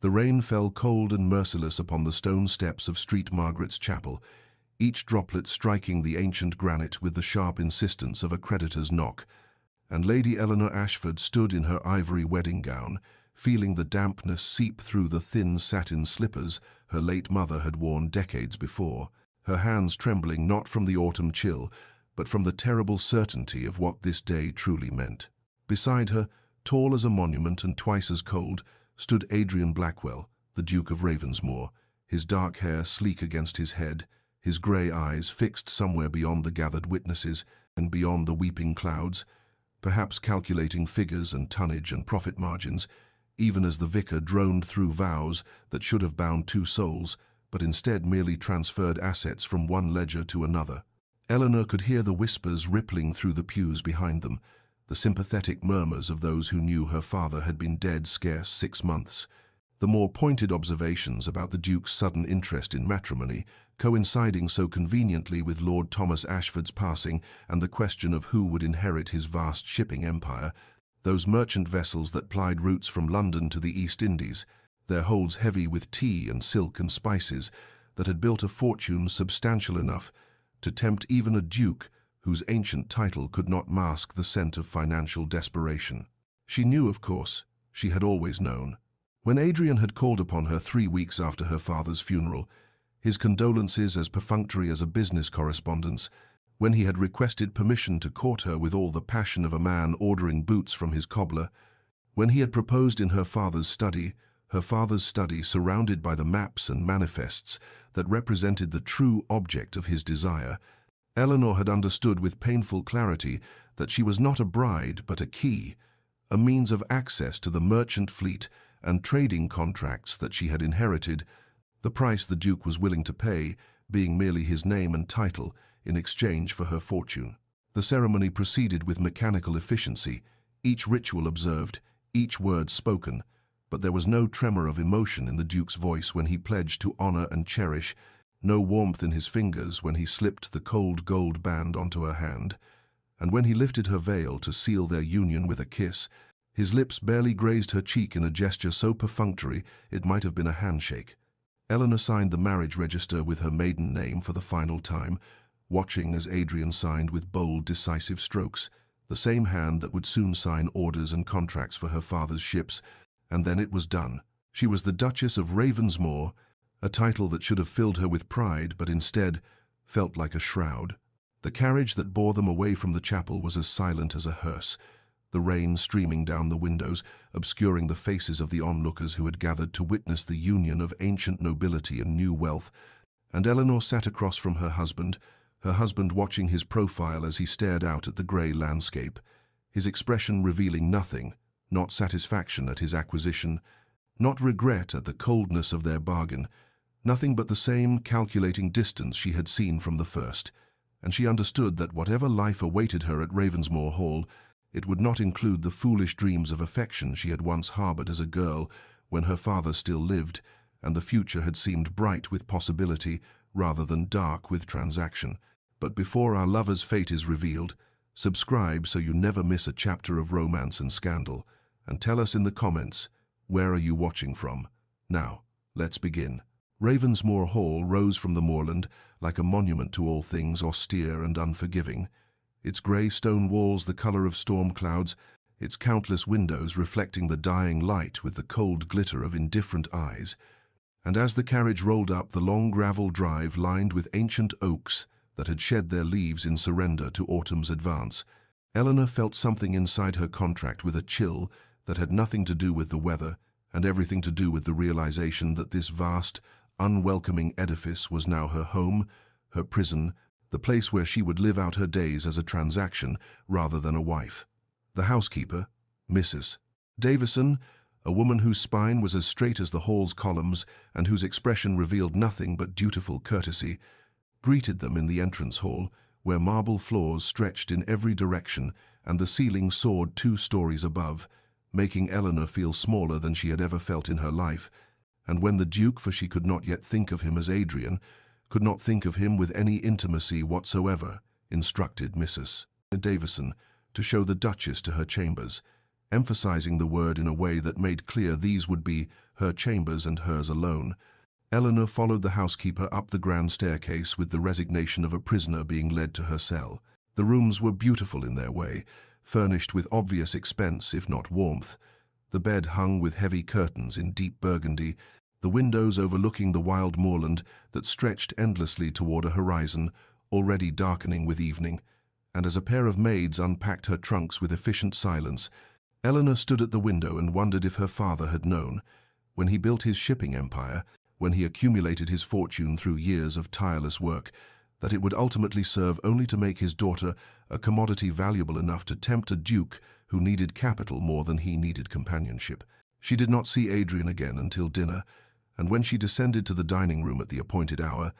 The rain fell cold and merciless upon the stone steps of St. Margaret's Chapel, each droplet striking the ancient granite with the sharp insistence of a creditor's knock, and Lady Eleanor Ashford stood in her ivory wedding gown, feeling the dampness seep through the thin satin slippers her late mother had worn decades before, her hands trembling not from the autumn chill, but from the terrible certainty of what this day truly meant. Beside her, tall as a monument and twice as cold, stood Adrian Blackwell, the Duke of Ravensmore, his dark hair sleek against his head, his grey eyes fixed somewhere beyond the gathered witnesses and beyond the weeping clouds, perhaps calculating figures and tonnage and profit margins, even as the vicar droned through vows that should have bound two souls, but instead merely transferred assets from one ledger to another. Eleanor could hear the whispers rippling through the pews behind them, the sympathetic murmurs of those who knew her father had been dead scarce 6 months, the more pointed observations about the Duke's sudden interest in matrimony, coinciding so conveniently with Lord Thomas Ashford's passing and the question of who would inherit his vast shipping empire, those merchant vessels that plied routes from London to the East Indies, their holds heavy with tea and silk and spices, that had built a fortune substantial enough to tempt even a duke whose ancient title could not mask the scent of financial desperation. She knew, of course, she had always known. When Adrian had called upon her 3 weeks after her father's funeral, his condolences as perfunctory as a business correspondence, when he had requested permission to court her with all the passion of a man ordering boots from his cobbler, when he had proposed in her father's study surrounded by the maps and manifests that represented the true object of his desire, Eleanor had understood with painful clarity that she was not a bride but a key, a means of access to the merchant fleet and trading contracts that she had inherited, the price the Duke was willing to pay being merely his name and title in exchange for her fortune. The ceremony proceeded with mechanical efficiency, each ritual observed, each word spoken, but there was no tremor of emotion in the Duke's voice when he pledged to honor and cherish, no warmth in his fingers when he slipped the cold gold band onto her hand, and when he lifted her veil to seal their union with a kiss, his lips barely grazed her cheek in a gesture so perfunctory it might have been a handshake. Eleanor signed the marriage register with her maiden name for the final time, watching as Adrian signed with bold, decisive strokes, the same hand that would soon sign orders and contracts for her father's ships, and then it was done. She was the Duchess of Ravensmore, a title that should have filled her with pride, but instead felt like a shroud. The carriage that bore them away from the chapel was as silent as a hearse, the rain streaming down the windows, obscuring the faces of the onlookers who had gathered to witness the union of ancient nobility and new wealth, and Eleanor sat across from her husband watching his profile as he stared out at the grey landscape, his expression revealing nothing, not satisfaction at his acquisition, not regret at the coldness of their bargain, nothing but the same calculating distance she had seen from the first, and she understood that whatever life awaited her at Ravensmore Hall, it would not include the foolish dreams of affection she had once harbored as a girl when her father still lived, and the future had seemed bright with possibility rather than dark with transaction. But before our lover's fate is revealed, subscribe so you never miss a chapter of romance and scandal, and tell us in the comments, where are you watching from? Now, let's begin. Ravensmore Hall rose from the moorland like a monument to all things austere and unforgiving, its grey stone walls the colour of storm clouds, its countless windows reflecting the dying light with the cold glitter of indifferent eyes. And as the carriage rolled up the long gravel drive lined with ancient oaks that had shed their leaves in surrender to autumn's advance, Eleanor felt something inside her contract with a chill that had nothing to do with the weather and everything to do with the realization that this vast, unwelcoming edifice was now her home, her prison, the place where she would live out her days as a transaction rather than a wife. The housekeeper, Mrs. Davison, a woman whose spine was as straight as the hall's columns and whose expression revealed nothing but dutiful courtesy, greeted them in the entrance hall, where marble floors stretched in every direction and the ceiling soared 2 stories above, making Eleanor feel smaller than she had ever felt in her life, and when the Duke, for she could not yet think of him as Adrian, could not think of him with any intimacy whatsoever, instructed Mrs. Davison to show the Duchess to her chambers, emphasizing the word in a way that made clear these would be her chambers and hers alone. Eleanor followed the housekeeper up the grand staircase with the resignation of a prisoner being led to her cell. The rooms were beautiful in their way, furnished with obvious expense if not warmth. The bed hung with heavy curtains in deep burgundy, the windows overlooking the wild moorland that stretched endlessly toward a horizon already darkening with evening. And as a pair of maids unpacked her trunks with efficient silence, Eleanor stood at the window and wondered if her father had known, when he built his shipping empire, when he accumulated his fortune through years of tireless work, that it would ultimately serve only to make his daughter a commodity valuable enough to tempt a duke who needed capital more than he needed companionship. She did not see Adrian again until dinner, and when she descended to the dining room at the appointed hour,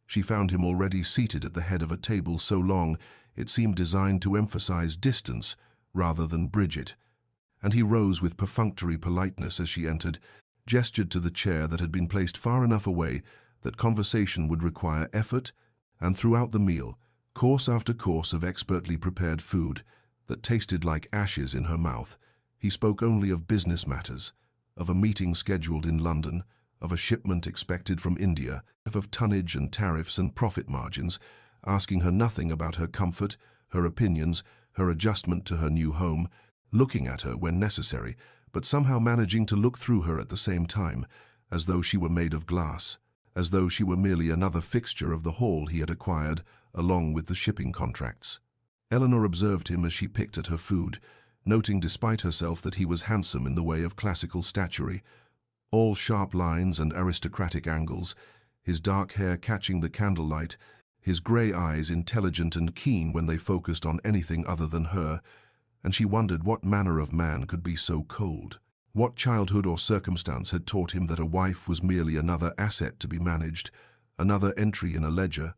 she found him already seated at the head of a table so long it seemed designed to emphasize distance rather than bridge it. And he rose with perfunctory politeness as she entered, gestured to the chair that had been placed far enough away that conversation would require effort, and throughout the meal, course after course of expertly prepared food that tasted like ashes in her mouth, he spoke only of business matters, of a meeting scheduled in London, of a shipment expected from India, of tonnage and tariffs and profit margins, asking her nothing about her comfort, her opinions, her adjustment to her new home, looking at her when necessary, but somehow managing to look through her at the same time, as though she were made of glass, as though she were merely another fixture of the hall he had acquired along with the shipping contracts. Eleanor observed him as she picked at her food, noting despite herself that he was handsome in the way of classical statuary, all sharp lines and aristocratic angles, his dark hair catching the candlelight, his grey eyes intelligent and keen when they focused on anything other than her, and she wondered what manner of man could be so cold. What childhood or circumstance had taught him that a wife was merely another asset to be managed, another entry in a ledger,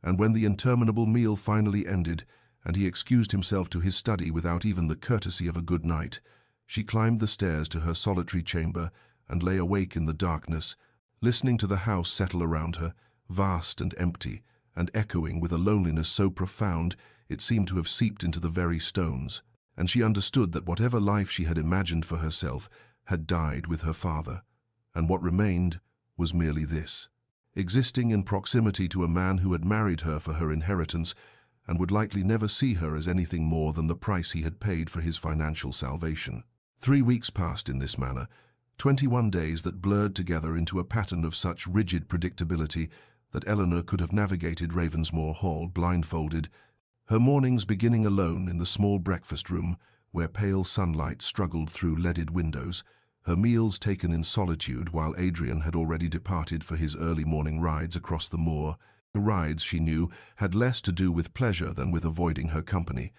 and when the interminable meal finally ended, and he excused himself to his study without even the courtesy of a good night, she climbed the stairs to her solitary chamber and lay awake in the darkness, listening to the house settle around her, vast and empty, and echoing with a loneliness so profound it seemed to have seeped into the very stones, and she understood that whatever life she had imagined for herself had died with her father, and what remained was merely this, existing in proximity to a man who had married her for her inheritance and would likely never see her as anything more than the price he had paid for his financial salvation. 3 weeks passed in this manner, 21 days that blurred together into a pattern of such rigid predictability that Eleanor could have navigated Ravensmoor Hall blindfolded, her mornings beginning alone in the small breakfast room where pale sunlight struggled through leaded windows, her meals taken in solitude while Adrian had already departed for his early morning rides across the moor. The rides, she knew, had less to do with pleasure than with avoiding her company,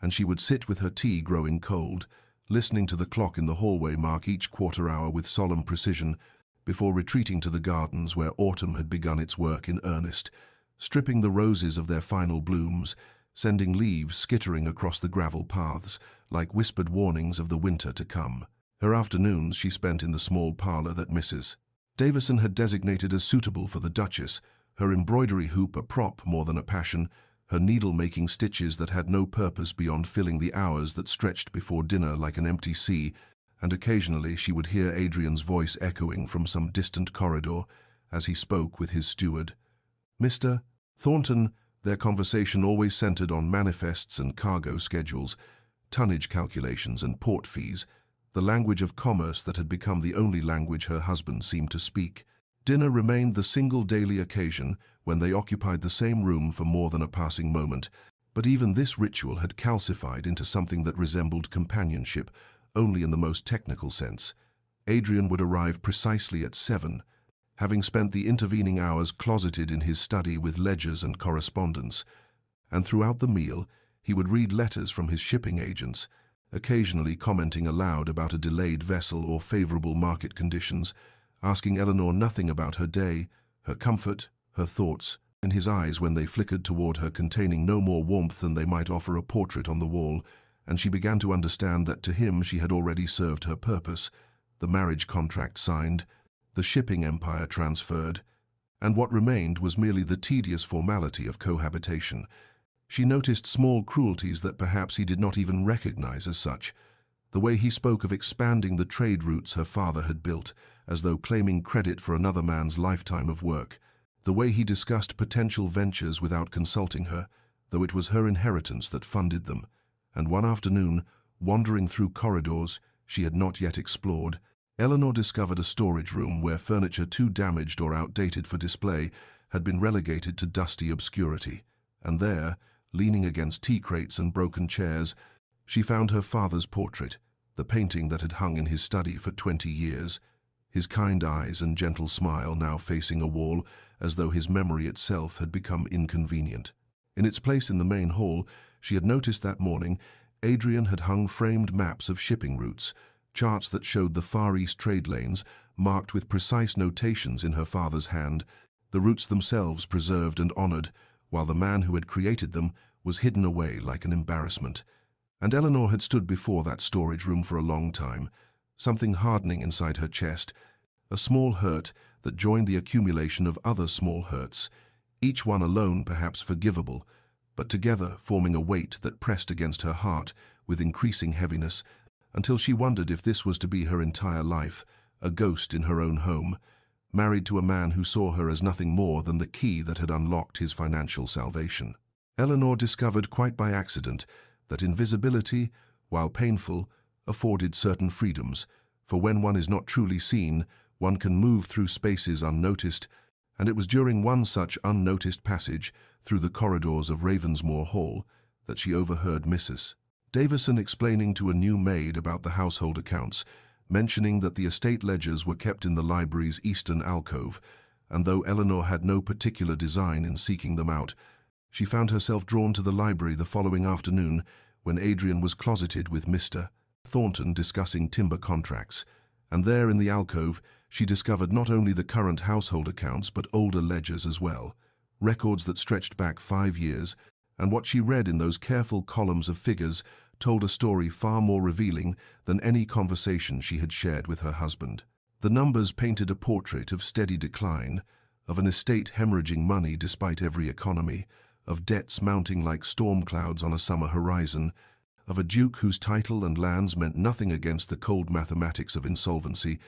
and she would sit with her tea growing cold, listening to the clock in the hallway mark each quarter hour with solemn precision, before retreating to the gardens where autumn had begun its work in earnest, stripping the roses of their final blooms, sending leaves skittering across the gravel paths like whispered warnings of the winter to come. Her afternoons she spent in the small parlour that Mrs. Davison had designated as suitable for the Duchess, her embroidery hoop a prop more than a passion, her needle-making stitches that had no purpose beyond filling the hours that stretched before dinner like an empty sea, and occasionally she would hear Adrian's voice echoing from some distant corridor as he spoke with his steward. Mr. Thornton, their conversation always centered on manifests and cargo schedules, tonnage calculations and port fees, the language of commerce that had become the only language her husband seemed to speak. Dinner remained the single daily occasion when they occupied the same room for more than a passing moment, but even this ritual had calcified into something that resembled companionship only in the most technical sense. Adrian would arrive precisely at 7, having spent the intervening hours closeted in his study with ledgers and correspondence, and throughout the meal he would read letters from his shipping agents, occasionally commenting aloud about a delayed vessel or favorable market conditions, asking Eleanor nothing about her day, her comfort, her thoughts, and his eyes when they flickered toward her containing no more warmth than they might offer a portrait on the wall, and she began to understand that to him she had already served her purpose, the marriage contract signed, the shipping empire transferred, and what remained was merely the tedious formality of cohabitation. She noticed small cruelties that perhaps he did not even recognize as such, The way he spoke of expanding the trade routes her father had built, as though claiming credit for another man's lifetime of work. The way he discussed potential ventures without consulting her, though it was her inheritance that funded them. And one afternoon, wandering through corridors she had not yet explored, Eleanor discovered a storage room where furniture too damaged or outdated for display had been relegated to dusty obscurity. And there, leaning against tea crates and broken chairs, she found her father's portrait, the painting that had hung in his study for 20 years, his kind eyes and gentle smile now facing a wall, as though his memory itself had become inconvenient. In its place in the main hall, she had noticed that morning, Adrian had hung framed maps of shipping routes, charts that showed the Far East trade lanes, marked with precise notations in her father's hand, the routes themselves preserved and honored, while the man who had created them was hidden away like an embarrassment. And Eleanor had stood before that storage room for a long time, something hardening inside her chest, a small hurt that joined the accumulation of other small hurts, each one alone perhaps forgivable, but together forming a weight that pressed against her heart with increasing heaviness, until she wondered if this was to be her entire life, a ghost in her own home, married to a man who saw her as nothing more than the key that had unlocked his financial salvation. Eleanor discovered quite by accident that invisibility, while painful, afforded certain freedoms, for when one is not truly seen, one can move through spaces unnoticed, and it was during one such unnoticed passage through the corridors of Ravensmoor Hall that she overheard Mrs. Davison explaining to a new maid about the household accounts, mentioning that the estate ledgers were kept in the library's eastern alcove, and though Eleanor had no particular design in seeking them out, she found herself drawn to the library the following afternoon when Adrian was closeted with Mr. Thornton discussing timber contracts, and there in the alcove she discovered not only the current household accounts but older ledgers as well, records that stretched back 5 years, and what she read in those careful columns of figures told a story far more revealing than any conversation she had shared with her husband. The numbers painted a portrait of steady decline, of an estate hemorrhaging money despite every economy, of debts mounting like storm clouds on a summer horizon, of a duke whose title and lands meant nothing against the cold mathematics of insolvency,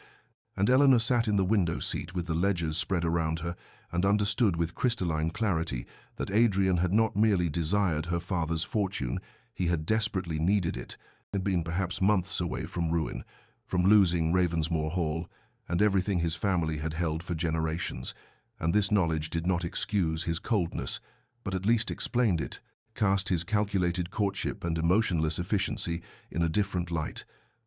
and Eleanor sat in the window seat with the ledgers spread around her and understood with crystalline clarity that Adrian had not merely desired her father's fortune, he had desperately needed it, had been perhaps months away from ruin, from losing Ravensmoor Hall and everything his family had held for generations, and this knowledge did not excuse his coldness, but at least explained it, cast his calculated courtship and emotionless efficiency in a different light,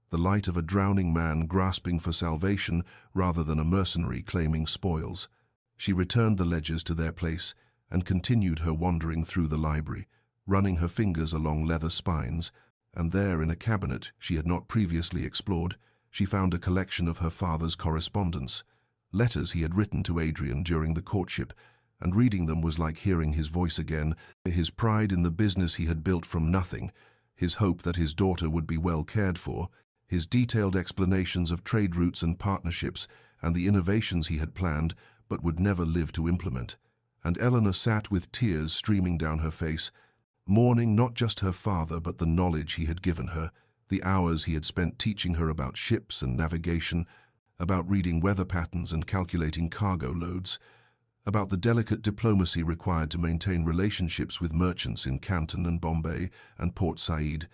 the light of a drowning man grasping for salvation rather than a mercenary claiming spoils. She returned the ledgers to their place and continued her wandering through the library, running her fingers along leather spines, and there in a cabinet she had not previously explored, she found a collection of her father's correspondence, letters he had written to Adrian during the courtship, and reading them was like hearing his voice again, his pride in the business he had built from nothing, his hope that his daughter would be well cared for, his detailed explanations of trade routes and partnerships and the innovations he had planned but would never live to implement. And Eleanor sat with tears streaming down her face, mourning not just her father but the knowledge he had given her, the hours he had spent teaching her about ships and navigation, about reading weather patterns and calculating cargo loads, about the delicate diplomacy required to maintain relationships with merchants in Canton and Bombay and Port Said,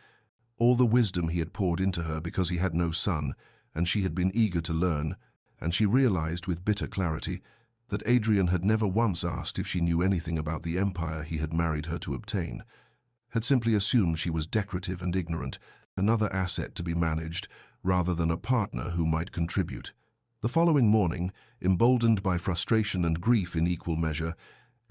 all the wisdom he had poured into her because he had no son, and she had been eager to learn, and she realized with bitter clarity that Adrian had never once asked if she knew anything about the empire he had married her to obtain, had simply assumed she was decorative and ignorant, another asset to be managed rather than a partner who might contribute. The following morning, emboldened by frustration and grief in equal measure,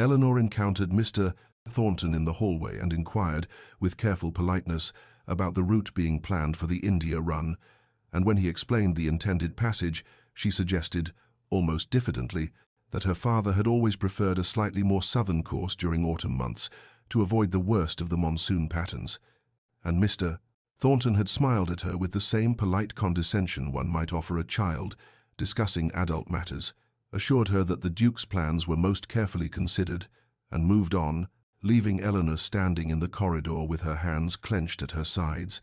Eleanor encountered Mr. Thornton in the hallway and inquired, with careful politeness, about the route being planned for the India run, and when he explained the intended passage, she suggested, almost diffidently, that her father had always preferred a slightly more southern course during autumn months to avoid the worst of the monsoon patterns, and Mr. Thornton had smiled at her with the same polite condescension one might offer a child discussing adult matters, assured her that the Duke's plans were most carefully considered, and moved on, leaving Eleanor standing in the corridor with her hands clenched at her sides,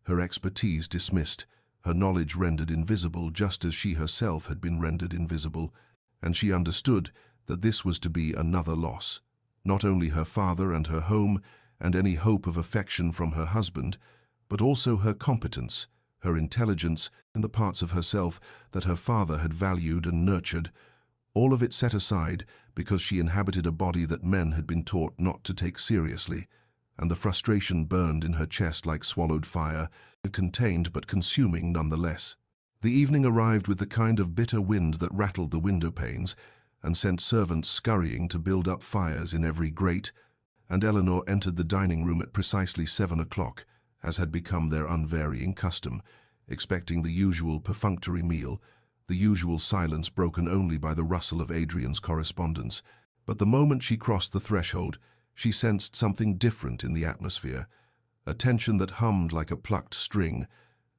her expertise dismissed, her knowledge rendered invisible just as she herself had been rendered invisible, and she understood that this was to be another loss. Not only her father and her home and any hope of affection from her husband, but also her competence, her intelligence, and the parts of herself that her father had valued and nurtured, all of it set aside because she inhabited a body that men had been taught not to take seriously, and the frustration burned in her chest like swallowed fire, contained but consuming nonetheless. The evening arrived with the kind of bitter wind that rattled the window panes and sent servants scurrying to build up fires in every grate, and Eleanor entered the dining room at precisely 7 o'clock, as had become their unvarying custom, expecting the usual perfunctory meal, the usual silence broken only by the rustle of Adrian's correspondence. But the moment she crossed the threshold, she sensed something different in the atmosphere, a tension that hummed like a plucked string,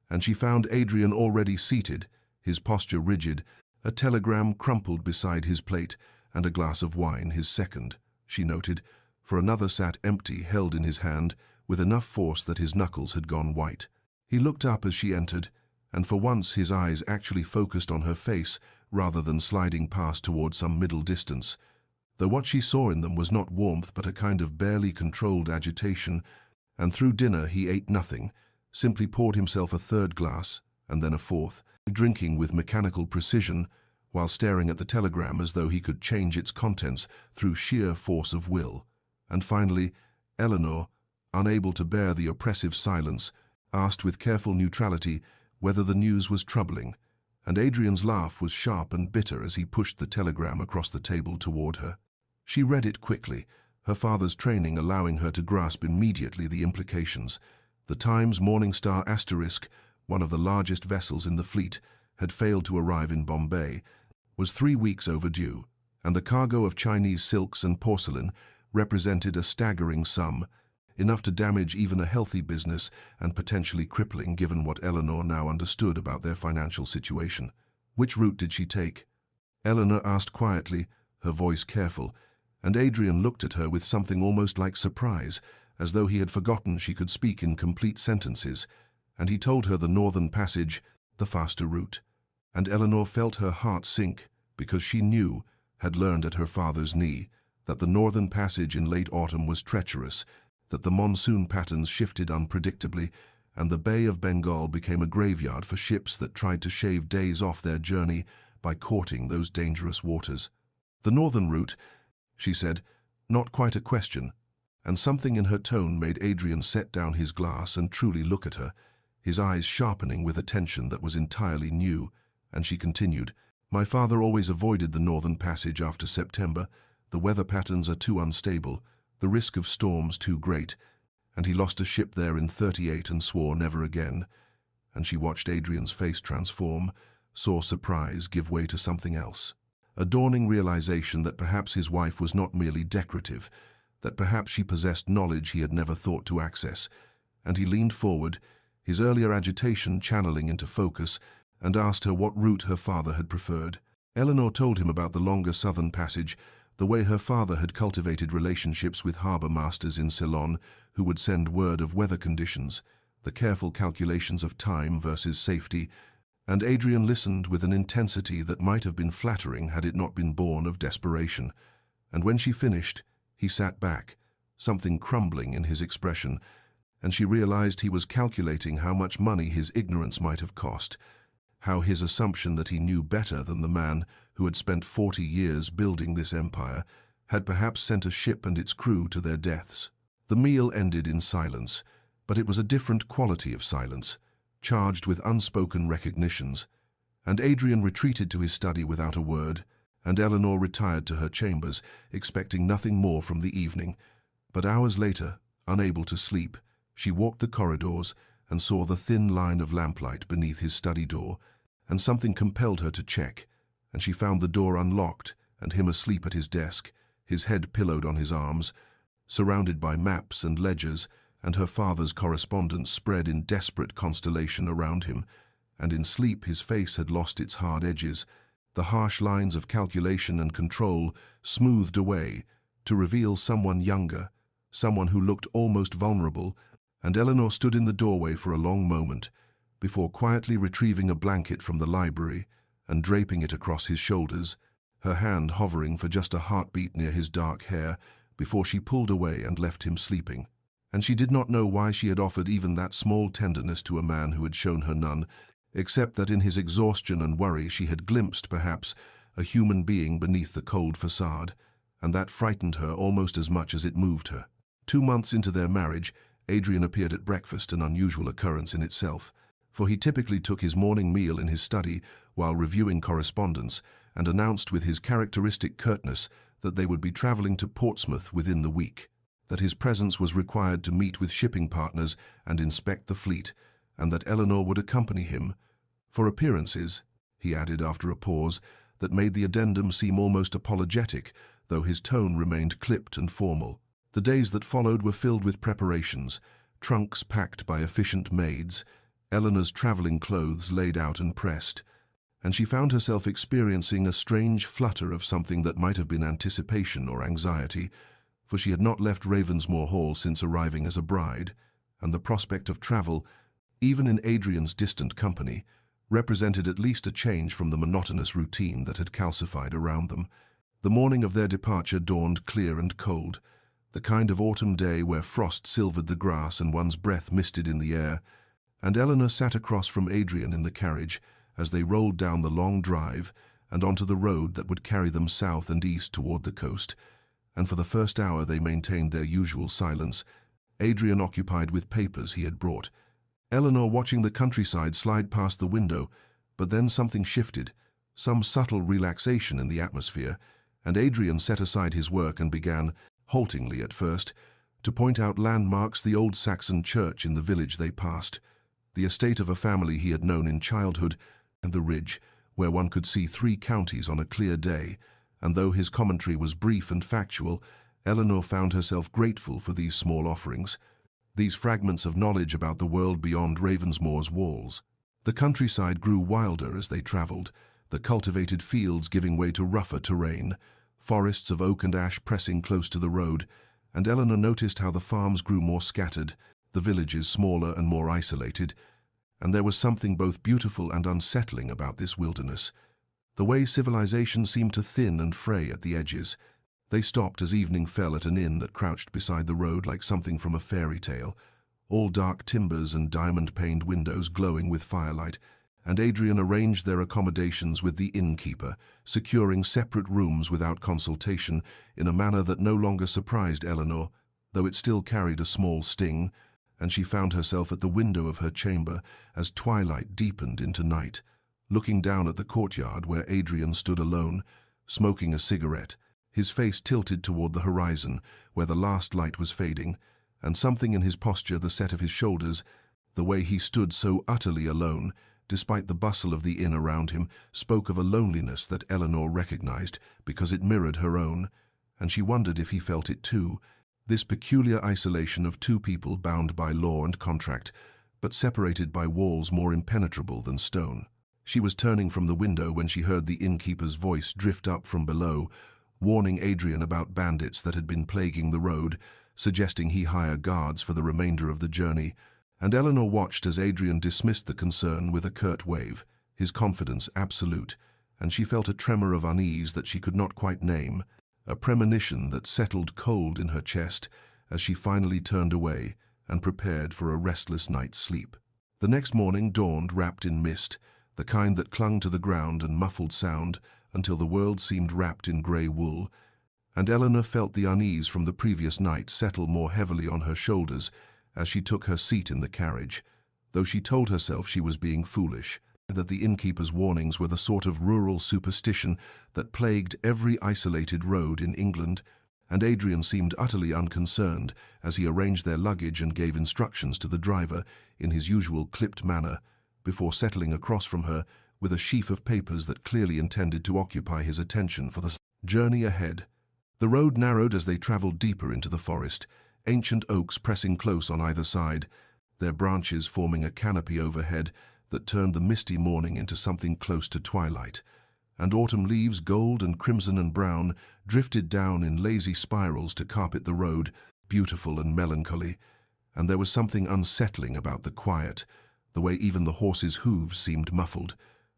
and she found Adrian already seated, his posture rigid, a telegram crumpled beside his plate, and a glass of wine his second, she noted, for another sat empty, held in his hand, with enough force that his knuckles had gone white. He looked up as she entered, and for once his eyes actually focused on her face rather than sliding past toward some middle distance, though what she saw in them was not warmth but a kind of barely controlled agitation, and through dinner he ate nothing, simply poured himself a third glass and then a fourth, drinking with mechanical precision while staring at the telegram as though he could change its contents through sheer force of will. And finally, Eleanor, unable to bear the oppressive silence, asked with careful neutrality whether the news was troubling, and Adrian's laugh was sharp and bitter as he pushed the telegram across the table toward her. She read it quickly, her father's training allowing her to grasp immediately the implications. The Times Morning Star Asterisk, one of the largest vessels in the fleet, had failed to arrive in Bombay, was 3 weeks overdue, and the cargo of Chinese silks and porcelain represented a staggering sum, enough to damage even a healthy business and potentially crippling given what Eleanor now understood about their financial situation. Which route did she take? Eleanor asked quietly, her voice careful, and Adrian looked at her with something almost like surprise, as though he had forgotten she could speak in complete sentences, and he told her the Northern Passage, the faster route. And Eleanor felt her heart sink, because she knew, had learned at her father's knee, that the Northern Passage in late autumn was treacherous, that the monsoon patterns shifted unpredictably, and the Bay of Bengal became a graveyard for ships that tried to shave days off their journey by courting those dangerous waters. The northern route, she said, not quite a question, and something in her tone made Adrian set down his glass and truly look at her, his eyes sharpening with attention that was entirely new, and she continued, "My father always avoided the Northern Passage after September. The weather patterns are too unstable, the risk of storms too great, and he lost a ship there in '38 and swore never again." And she watched Adrian's face transform, saw surprise give way to something else. A dawning realization that perhaps his wife was not merely decorative, that perhaps she possessed knowledge he had never thought to access, and he leaned forward, his earlier agitation channeling into focus, and asked her what route her father had preferred. Eleanor told him about the longer southern passage, the way her father had cultivated relationships with harbour masters in Ceylon who would send word of weather conditions, the careful calculations of time versus safety, and Adrian listened with an intensity that might have been flattering had it not been born of desperation. And when she finished, he sat back, something crumbling in his expression, and she realized he was calculating how much money his ignorance might have cost, how his assumption that he knew better than the man who had spent 40 years building this empire had perhaps sent a ship and its crew to their deaths. The meal ended in silence, but it was a different quality of silence, charged with unspoken recognitions, and Adrian retreated to his study without a word, and Eleanor retired to her chambers, expecting nothing more from the evening. But hours later, unable to sleep, she walked the corridors and saw the thin line of lamplight beneath his study door, and something compelled her to check, and she found the door unlocked and him asleep at his desk, his head pillowed on his arms, surrounded by maps and ledgers, and her father's correspondence spread in desperate constellation around him, and in sleep his face had lost its hard edges, the harsh lines of calculation and control smoothed away to reveal someone younger, someone who looked almost vulnerable, and Eleanor stood in the doorway for a long moment, before quietly retrieving a blanket from the library and draping it across his shoulders, her hand hovering for just a heartbeat near his dark hair before she pulled away and left him sleeping. And she did not know why she had offered even that small tenderness to a man who had shown her none, except that in his exhaustion and worry she had glimpsed, perhaps, a human being beneath the cold facade, and that frightened her almost as much as it moved her. 2 months into their marriage, Adrian appeared at breakfast, an unusual occurrence in itself, for he typically took his morning meal in his study while reviewing correspondence, and announced with his characteristic curtness that they would be traveling to Portsmouth within the week, that his presence was required to meet with shipping partners and inspect the fleet, and that Eleanor would accompany him. For appearances, he added after a pause that made the addendum seem almost apologetic, though his tone remained clipped and formal. The days that followed were filled with preparations, trunks packed by efficient maids, Eleanor's traveling clothes laid out and pressed, and she found herself experiencing a strange flutter of something that might have been anticipation or anxiety, for she had not left Ravensmoor Hall since arriving as a bride, and the prospect of travel, even in Adrian's distant company, represented at least a change from the monotonous routine that had calcified around them. The morning of their departure dawned clear and cold, the kind of autumn day where frost silvered the grass and one's breath misted in the air, and Eleanor sat across from Adrian in the carriage as they rolled down the long drive and onto the road that would carry them south and east toward the coast, and for the first hour they maintained their usual silence, Adrian occupied with papers he had brought, Eleanor watching the countryside slide past the window, but then something shifted, some subtle relaxation in the atmosphere, and Adrian set aside his work and began, haltingly at first, to point out landmarks, the old Saxon church in the village they passed, the estate of a family he had known in childhood, and the ridge, where one could see 3 counties on a clear day, and though his commentary was brief and factual, Eleanor found herself grateful for these small offerings, these fragments of knowledge about the world beyond Ravensmoor's walls. The countryside grew wilder as they travelled, the cultivated fields giving way to rougher terrain, forests of oak and ash pressing close to the road, and Eleanor noticed how the farms grew more scattered, the villages smaller and more isolated, and there was something both beautiful and unsettling about this wilderness. The way civilization seemed to thin and fray at the edges. They stopped as evening fell at an inn that crouched beside the road like something from a fairy tale, all dark timbers and diamond-paned windows glowing with firelight, and Adrian arranged their accommodations with the innkeeper, securing separate rooms without consultation in a manner that no longer surprised Eleanor, though it still carried a small sting, and she found herself at the window of her chamber as twilight deepened into night, looking down at the courtyard where Adrian stood alone, smoking a cigarette, his face tilted toward the horizon where the last light was fading, and something in his posture, the set of his shoulders, the way he stood so utterly alone, despite the bustle of the inn around him, spoke of a loneliness that Eleanor recognized because it mirrored her own, and she wondered if he felt it too, this peculiar isolation of 2 people bound by law and contract, but separated by walls more impenetrable than stone. She was turning from the window when she heard the innkeeper's voice drift up from below, warning Adrian about bandits that had been plaguing the road, suggesting he hire guards for the remainder of the journey, and Eleanor watched as Adrian dismissed the concern with a curt wave, his confidence absolute, and she felt a tremor of unease that she could not quite name, a premonition that settled cold in her chest as she finally turned away and prepared for a restless night's sleep. The next morning dawned wrapped in mist, the kind that clung to the ground and muffled sound until the world seemed wrapped in grey wool, and Eleanor felt the unease from the previous night settle more heavily on her shoulders as she took her seat in the carriage, though she told herself she was being foolish, that the innkeeper's warnings were the sort of rural superstition that plagued every isolated road in England, and Adrian seemed utterly unconcerned as he arranged their luggage and gave instructions to the driver in his usual clipped manner, before settling across from her with a sheaf of papers that clearly intended to occupy his attention for the journey ahead. The road narrowed as they traveled deeper into the forest, ancient oaks pressing close on either side, their branches forming a canopy overhead that turned the misty morning into something close to twilight, and autumn leaves, gold and crimson and brown, drifted down in lazy spirals to carpet the road, beautiful and melancholy, and there was something unsettling about the quiet, the way even the horses' hooves seemed muffled,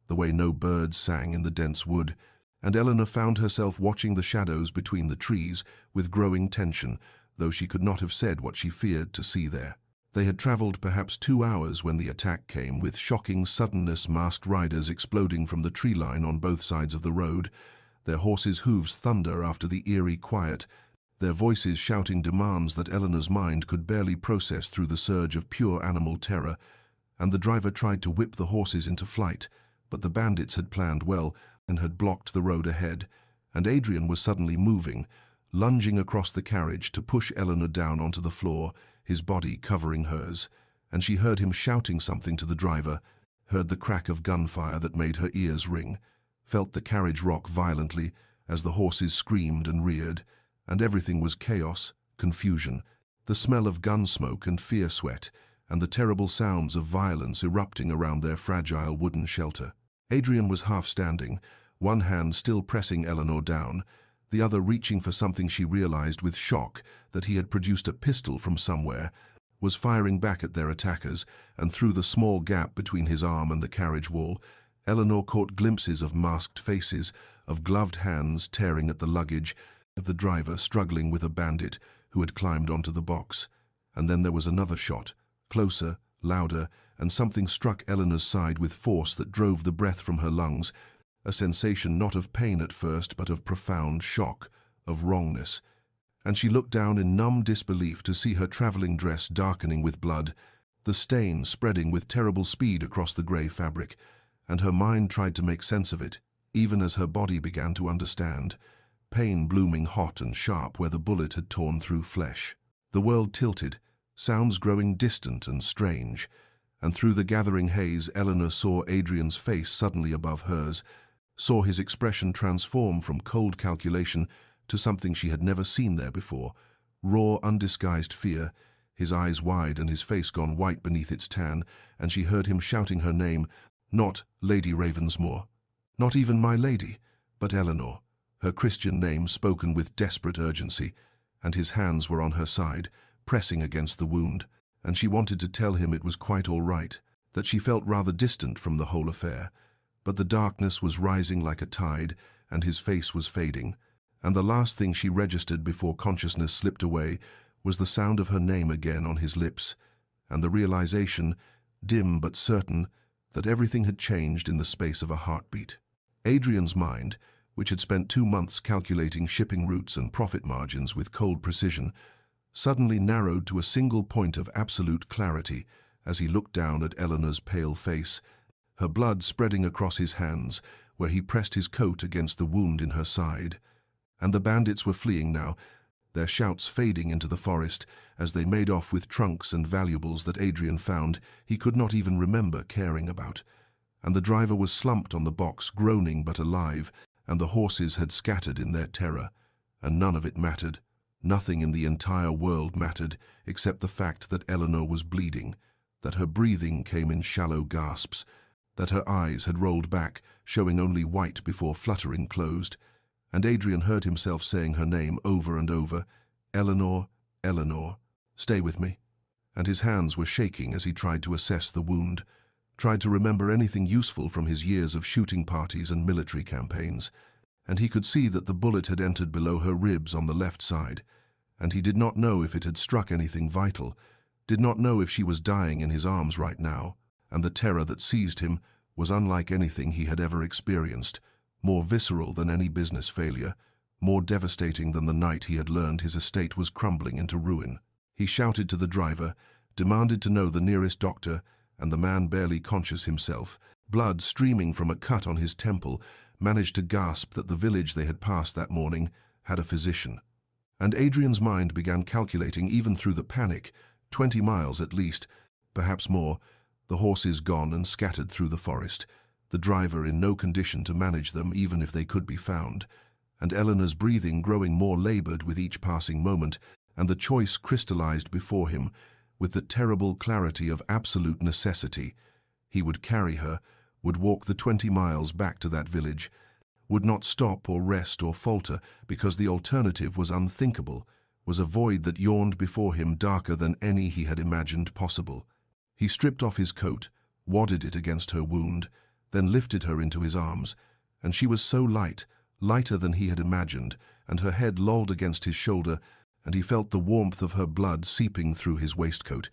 the way no birds sang in the dense wood, and Eleanor found herself watching the shadows between the trees with growing tension, though she could not have said what she feared to see there. They had travelled perhaps 2 hours when the attack came, with shocking suddenness, masked riders exploding from the tree line on both sides of the road, their horses' hooves thunder after the eerie quiet, their voices shouting demands that Eleanor's mind could barely process through the surge of pure animal terror, and the driver tried to whip the horses into flight, but the bandits had planned well and had blocked the road ahead, and Adrian was suddenly moving, lunging across the carriage to push Eleanor down onto the floor, his body covering hers, and she heard him shouting something to the driver, heard the crack of gunfire that made her ears ring, felt the carriage rock violently as the horses screamed and reared, and everything was chaos, confusion, the smell of gun smoke and fear sweat, and the terrible sounds of violence erupting around their fragile wooden shelter. Adrian was half standing, one hand still pressing Eleanor down, the other reaching for something she realized with shock that he had produced a pistol from somewhere, was firing back at their attackers, and through the small gap between his arm and the carriage wall, Eleanor caught glimpses of masked faces, of gloved hands tearing at the luggage, of the driver struggling with a bandit who had climbed onto the box. And then there was another shot, closer, louder, and something struck Eleanor's side with force that drove the breath from her lungs, a sensation not of pain at first, but of profound shock, of wrongness. And she looked down in numb disbelief to see her traveling dress darkening with blood, the stain spreading with terrible speed across the grey fabric, and her mind tried to make sense of it, even as her body began to understand, pain blooming hot and sharp where the bullet had torn through flesh. The world tilted, sounds growing distant and strange, and through the gathering haze Eleanor saw Adrian's face suddenly above hers, saw his expression transform from cold calculation to something she had never seen there before, raw, undisguised fear, his eyes wide and his face gone white beneath its tan, and she heard him shouting her name, not Lady Ravensmore, not even my lady, but Eleanor, her Christian name spoken with desperate urgency, and his hands were on her side, pressing against the wound, and she wanted to tell him it was quite all right, that she felt rather distant from the whole affair. But the darkness was rising like a tide, and his face was fading, and the last thing she registered before consciousness slipped away was the sound of her name again on his lips, and the realization, dim but certain, that everything had changed in the space of a heartbeat. Adrian's mind, which had spent 2 months calculating shipping routes and profit margins with cold precision, suddenly narrowed to a single point of absolute clarity as he looked down at Eleanor's pale face, her blood spreading across his hands where he pressed his coat against the wound in her side. And the bandits were fleeing now, their shouts fading into the forest as they made off with trunks and valuables that Adrian found he could not even remember caring about. And the driver was slumped on the box, groaning but alive, and the horses had scattered in their terror. And none of it mattered. Nothing in the entire world mattered except the fact that Eleanor was bleeding, that her breathing came in shallow gasps, that her eyes had rolled back, showing only white before fluttering closed, and Adrian heard himself saying her name over and over, Eleanor, Eleanor, stay with me. And his hands were shaking as he tried to assess the wound, tried to remember anything useful from his years of shooting parties and military campaigns, and he could see that the bullet had entered below her ribs on the left side, and he did not know if it had struck anything vital, did not know if she was dying in his arms right now, and the terror that seized him was unlike anything he had ever experienced, more visceral than any business failure, more devastating than the night he had learned his estate was crumbling into ruin. He shouted to the driver, demanded to know the nearest doctor, and the man, barely conscious himself, blood streaming from a cut on his temple, managed to gasp that the village they had passed that morning had a physician. And Adrian's mind began calculating even through the panic, 20 miles at least, perhaps more, the horses gone and scattered through the forest, the driver in no condition to manage them even if they could be found, and Eleanor's breathing growing more labored with each passing moment, and the choice crystallized before him with the terrible clarity of absolute necessity. He would carry her, would walk the 20 miles back to that village, would not stop or rest or falter because the alternative was unthinkable, was a void that yawned before him, darker than any he had imagined possible. He stripped off his coat, wadded it against her wound, then lifted her into his arms, and she was so light, lighter than he had imagined, and her head lolled against his shoulder, and he felt the warmth of her blood seeping through his waistcoat,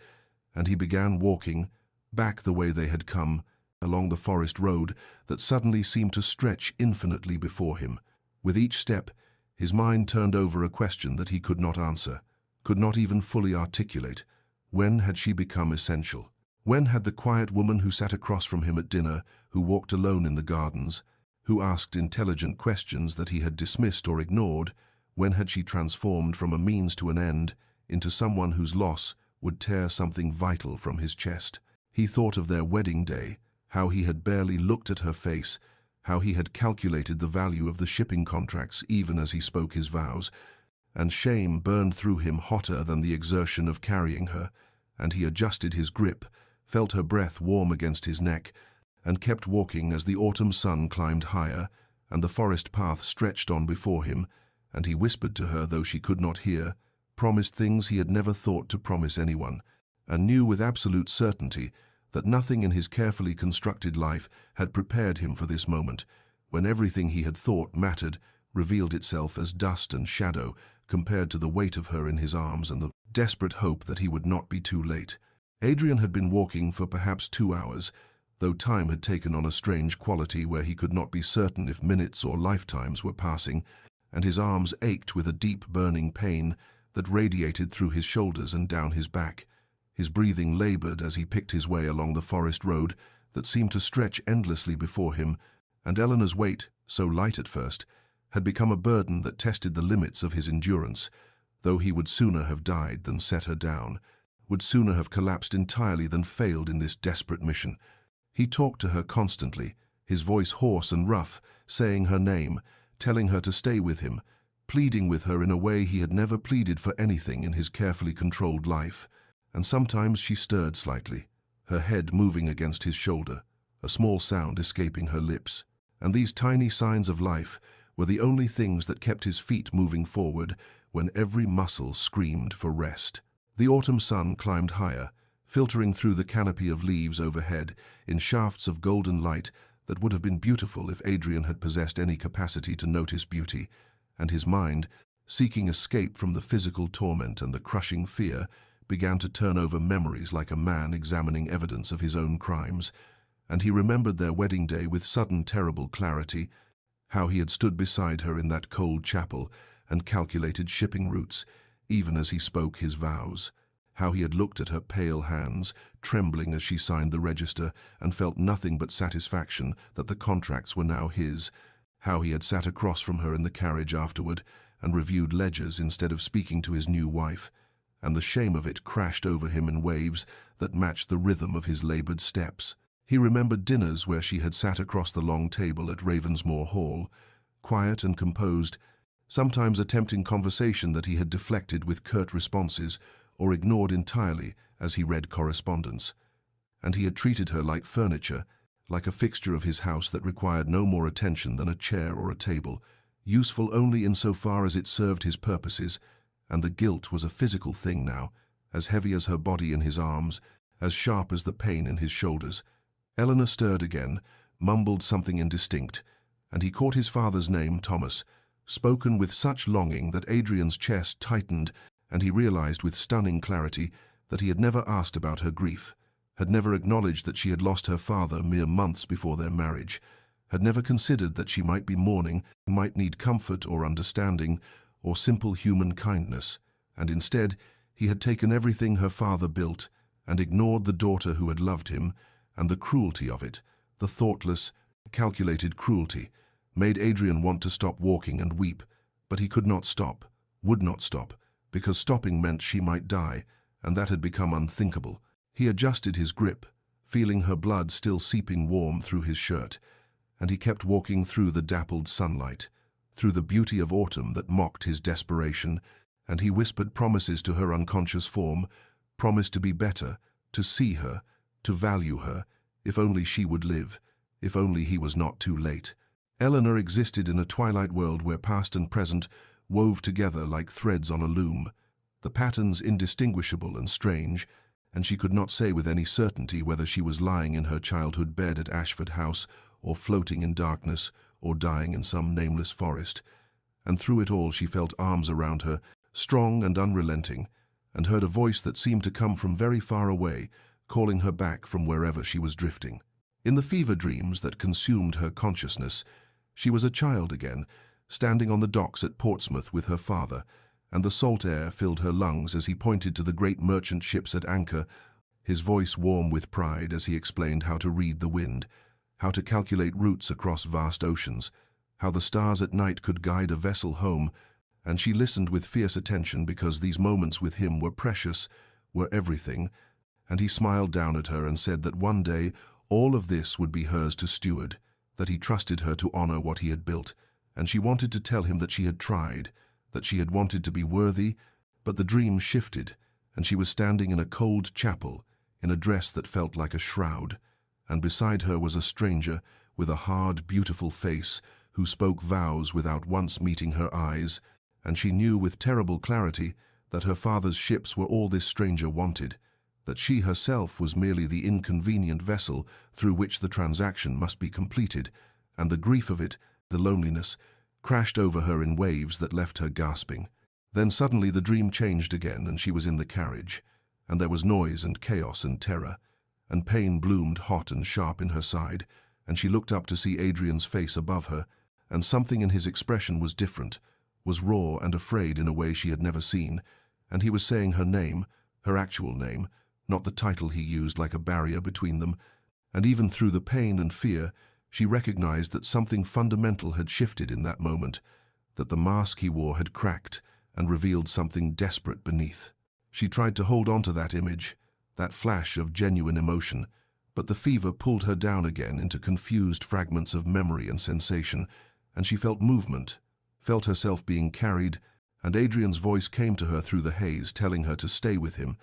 and he began walking, back the way they had come, along the forest road that suddenly seemed to stretch infinitely before him. With each step, his mind turned over a question that he could not answer, could not even fully articulate. When had she become essential? When had the quiet woman who sat across from him at dinner, who walked alone in the gardens, who asked intelligent questions that he had dismissed or ignored, when had she transformed from a means to an end into someone whose loss would tear something vital from his chest? He thought of their wedding day, how he had barely looked at her face, how he had calculated the value of the shipping contracts even as he spoke his vows, and shame burned through him hotter than the exertion of carrying her, and he adjusted his grip, felt her breath warm against his neck, and kept walking as the autumn sun climbed higher, and the forest path stretched on before him, and he whispered to her, though she could not hear, promised things he had never thought to promise anyone, and knew with absolute certainty that nothing in his carefully constructed life had prepared him for this moment, when everything he had thought mattered revealed itself as dust and shadow compared to the weight of her in his arms and the desperate hope that he would not be too late. Adrian had been walking for perhaps 2 hours, though time had taken on a strange quality where he could not be certain if minutes or lifetimes were passing, and his arms ached with a deep burning pain that radiated through his shoulders and down his back. His breathing labored as he picked his way along the forest road that seemed to stretch endlessly before him, and Eleanor's weight, so light at first, had become a burden that tested the limits of his endurance, though he would sooner have died than set her down, would sooner have collapsed entirely than failed in this desperate mission. He talked to her constantly, his voice hoarse and rough, saying her name, telling her to stay with him, pleading with her in a way he had never pleaded for anything in his carefully controlled life. And sometimes she stirred slightly, her head moving against his shoulder, a small sound escaping her lips. And these tiny signs of life were the only things that kept his feet moving forward when every muscle screamed for rest. The autumn sun climbed higher, filtering through the canopy of leaves overhead in shafts of golden light that would have been beautiful if Adrian had possessed any capacity to notice beauty, and his mind, seeking escape from the physical torment and the crushing fear, began to turn over memories like a man examining evidence of his own crimes, and he remembered their wedding day with sudden terrible clarity, how he had stood beside her in that cold chapel and calculated shipping routes, even as he spoke his vows, how he had looked at her pale hands, trembling as she signed the register, and felt nothing but satisfaction that the contracts were now his, how he had sat across from her in the carriage afterward and reviewed ledgers instead of speaking to his new wife, and the shame of it crashed over him in waves that matched the rhythm of his labored steps. He remembered dinners where she had sat across the long table at Ravensmoor Hall, quiet and composed, sometimes attempting conversation that he had deflected with curt responses or ignored entirely as he read correspondence. And he had treated her like furniture, like a fixture of his house that required no more attention than a chair or a table, useful only insofar as it served his purposes, and the guilt was a physical thing now, as heavy as her body in his arms, as sharp as the pain in his shoulders. Eleanor stirred again, mumbled something indistinct, and he caught his father's name, Thomas, spoken with such longing that Adrian's chest tightened, and he realized with stunning clarity that he had never asked about her grief, had never acknowledged that she had lost her father mere months before their marriage, had never considered that she might be mourning, might need comfort or understanding, or simple human kindness, and instead he had taken everything her father built and ignored the daughter who had loved him, and the cruelty of it, the thoughtless, calculated cruelty, made Adrian want to stop walking and weep, but he could not stop, would not stop, because stopping meant she might die, and that had become unthinkable. He adjusted his grip, feeling her blood still seeping warm through his shirt, and he kept walking through the dappled sunlight, through the beauty of autumn that mocked his desperation, and he whispered promises to her unconscious form, promised to be better, to see her, to value her, if only she would live, if only he was not too late. Eleanor existed in a twilight world where past and present wove together like threads on a loom, the patterns indistinguishable and strange, and she could not say with any certainty whether she was lying in her childhood bed at Ashford House, or floating in darkness, or dying in some nameless forest. And through it all she felt arms around her, strong and unrelenting, and heard a voice that seemed to come from very far away, calling her back from wherever she was drifting. In the fever dreams that consumed her consciousness, she was a child again, standing on the docks at Portsmouth with her father, and the salt air filled her lungs as he pointed to the great merchant ships at anchor, his voice warm with pride as he explained how to read the wind, how to calculate routes across vast oceans, how the stars at night could guide a vessel home, and she listened with fierce attention because these moments with him were precious, were everything, and he smiled down at her and said that one day all of this would be hers to steward, that he trusted her to honor what he had built, and she wanted to tell him that she had tried, that she had wanted to be worthy, but the dream shifted, and she was standing in a cold chapel, in a dress that felt like a shroud, and beside her was a stranger with a hard, beautiful face who spoke vows without once meeting her eyes, and she knew with terrible clarity that her father's ships were all this stranger wanted, that she herself was merely the inconvenient vessel through which the transaction must be completed, and the grief of it, the loneliness, crashed over her in waves that left her gasping. Then suddenly the dream changed again, and she was in the carriage, and there was noise and chaos and terror, and pain bloomed hot and sharp in her side, and she looked up to see Adrian's face above her, and something in his expression was different, was raw and afraid in a way she had never seen, and he was saying her name, her actual name, not the title he used like a barrier between them, and even through the pain and fear, she recognized that something fundamental had shifted in that moment, that the mask he wore had cracked and revealed something desperate beneath. She tried to hold on to that image, that flash of genuine emotion, but the fever pulled her down again into confused fragments of memory and sensation, and she felt movement, felt herself being carried, and Adrian's voice came to her through the haze telling her to stay with him,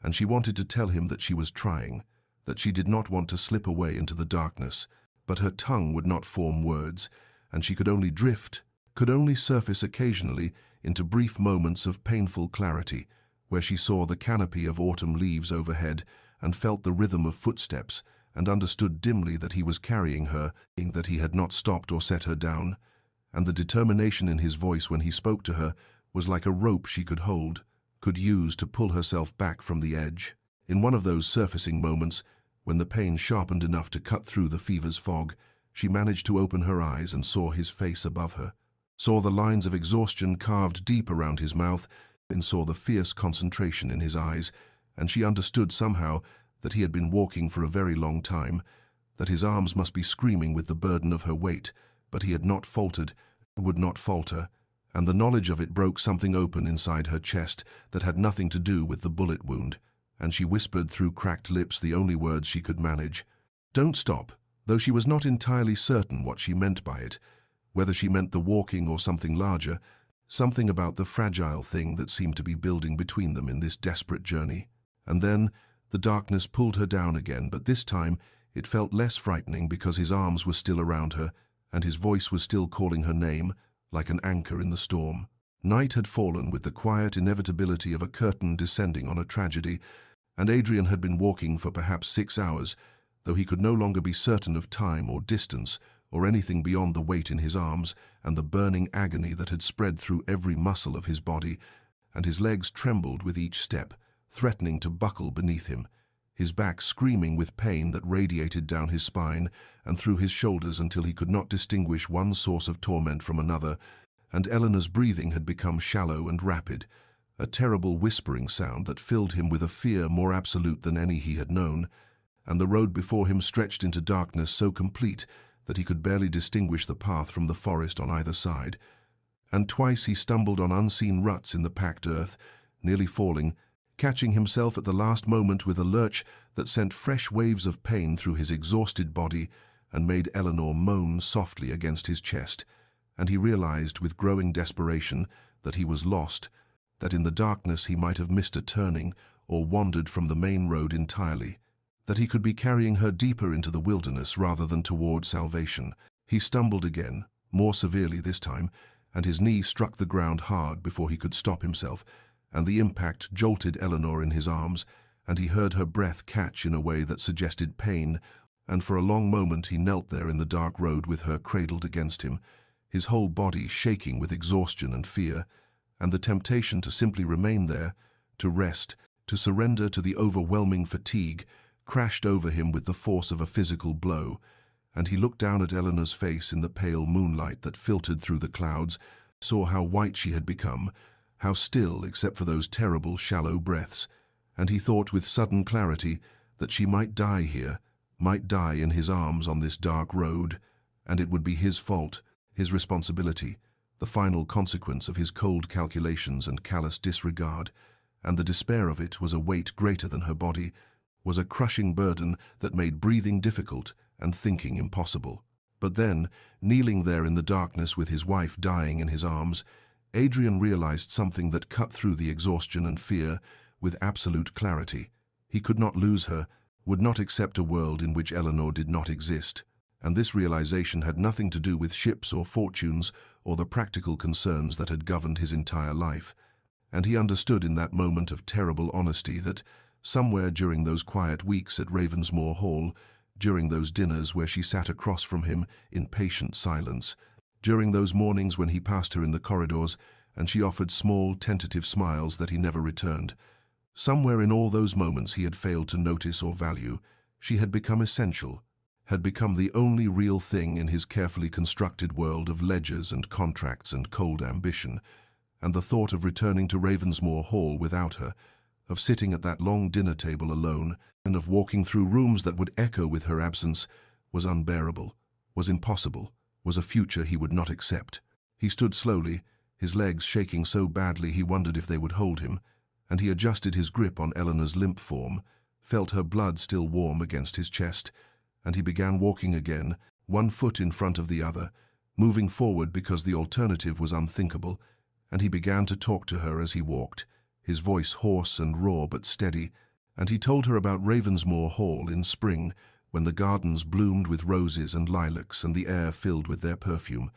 and she wanted to tell him that she was trying, that she did not want to slip away into the darkness, but her tongue would not form words, and she could only drift, could only surface occasionally into brief moments of painful clarity, where she saw the canopy of autumn leaves overhead and felt the rhythm of footsteps and understood dimly that he was carrying her, that he had not stopped or set her down, and the determination in his voice when he spoke to her was like a rope she could hold, could use to pull herself back from the edge. In one of those surfacing moments, when the pain sharpened enough to cut through the fever's fog, she managed to open her eyes and saw his face above her, saw the lines of exhaustion carved deep around his mouth, and saw the fierce concentration in his eyes, and she understood somehow that he had been walking for a very long time, that his arms must be screaming with the burden of her weight, but he had not faltered, would not falter, and the knowledge of it broke something open inside her chest that had nothing to do with the bullet wound, and she whispered through cracked lips the only words she could manage. "Don't stop," though she was not entirely certain what she meant by it, whether she meant the walking or something larger, something about the fragile thing that seemed to be building between them in this desperate journey. And then the darkness pulled her down again, but this time it felt less frightening because his arms were still around her, and his voice was still calling her name, like an anchor in the storm. Night had fallen with the quiet inevitability of a curtain descending on a tragedy, and Adrian had been walking for perhaps 6 hours, though he could no longer be certain of time or distance or anything beyond the weight in his arms and the burning agony that had spread through every muscle of his body, and his legs trembled with each step, threatening to buckle beneath him, his back screaming with pain that radiated down his spine and through his shoulders until he could not distinguish one source of torment from another, and Eleanor's breathing had become shallow and rapid, a terrible whispering sound that filled him with a fear more absolute than any he had known, and the road before him stretched into darkness so complete that he could barely distinguish the path from the forest on either side, and twice he stumbled on unseen ruts in the packed earth, nearly falling, catching himself at the last moment with a lurch that sent fresh waves of pain through his exhausted body and made Eleanor moan softly against his chest, and he realized with growing desperation that he was lost, that in the darkness he might have missed a turning or wandered from the main road entirely, that he could be carrying her deeper into the wilderness rather than toward salvation. He stumbled again, more severely this time, and his knee struck the ground hard before he could stop himself, and the impact jolted Eleanor in his arms, and he heard her breath catch in a way that suggested pain, and for a long moment he knelt there in the dark road with her cradled against him, his whole body shaking with exhaustion and fear, and the temptation to simply remain there, to rest, to surrender to the overwhelming fatigue, crashed over him with the force of a physical blow, and he looked down at Eleanor's face in the pale moonlight that filtered through the clouds, saw how white she had become, how still except for those terrible shallow breaths, and he thought with sudden clarity that she might die here, might die in his arms on this dark road, and it would be his fault, his responsibility, the final consequence of his cold calculations and callous disregard, and the despair of it was a weight greater than her body, was a crushing burden that made breathing difficult and thinking impossible. But then, kneeling there in the darkness with his wife dying in his arms, Adrian realized something that cut through the exhaustion and fear with absolute clarity. He could not lose her, would not accept a world in which Eleanor did not exist, and this realization had nothing to do with ships or fortunes or the practical concerns that had governed his entire life. And he understood in that moment of terrible honesty that, somewhere during those quiet weeks at Ravensmoor Hall, during those dinners where she sat across from him in patient silence, during those mornings when he passed her in the corridors and she offered small, tentative smiles that he never returned, somewhere in all those moments he had failed to notice or value, she had become essential, had become the only real thing in his carefully constructed world of ledgers and contracts and cold ambition, and the thought of returning to Ravensmoor Hall without her, of sitting at that long dinner table alone, and of walking through rooms that would echo with her absence, was unbearable, was impossible, was a future he would not accept. He stood slowly, his legs shaking so badly he wondered if they would hold him, and he adjusted his grip on Eleanor's limp form, felt her blood still warm against his chest, and he began walking again, one foot in front of the other, moving forward because the alternative was unthinkable, and he began to talk to her as he walked, his voice hoarse and raw but steady, and he told her about Ravensmoor Hall in spring, when the gardens bloomed with roses and lilacs and the air filled with their perfume,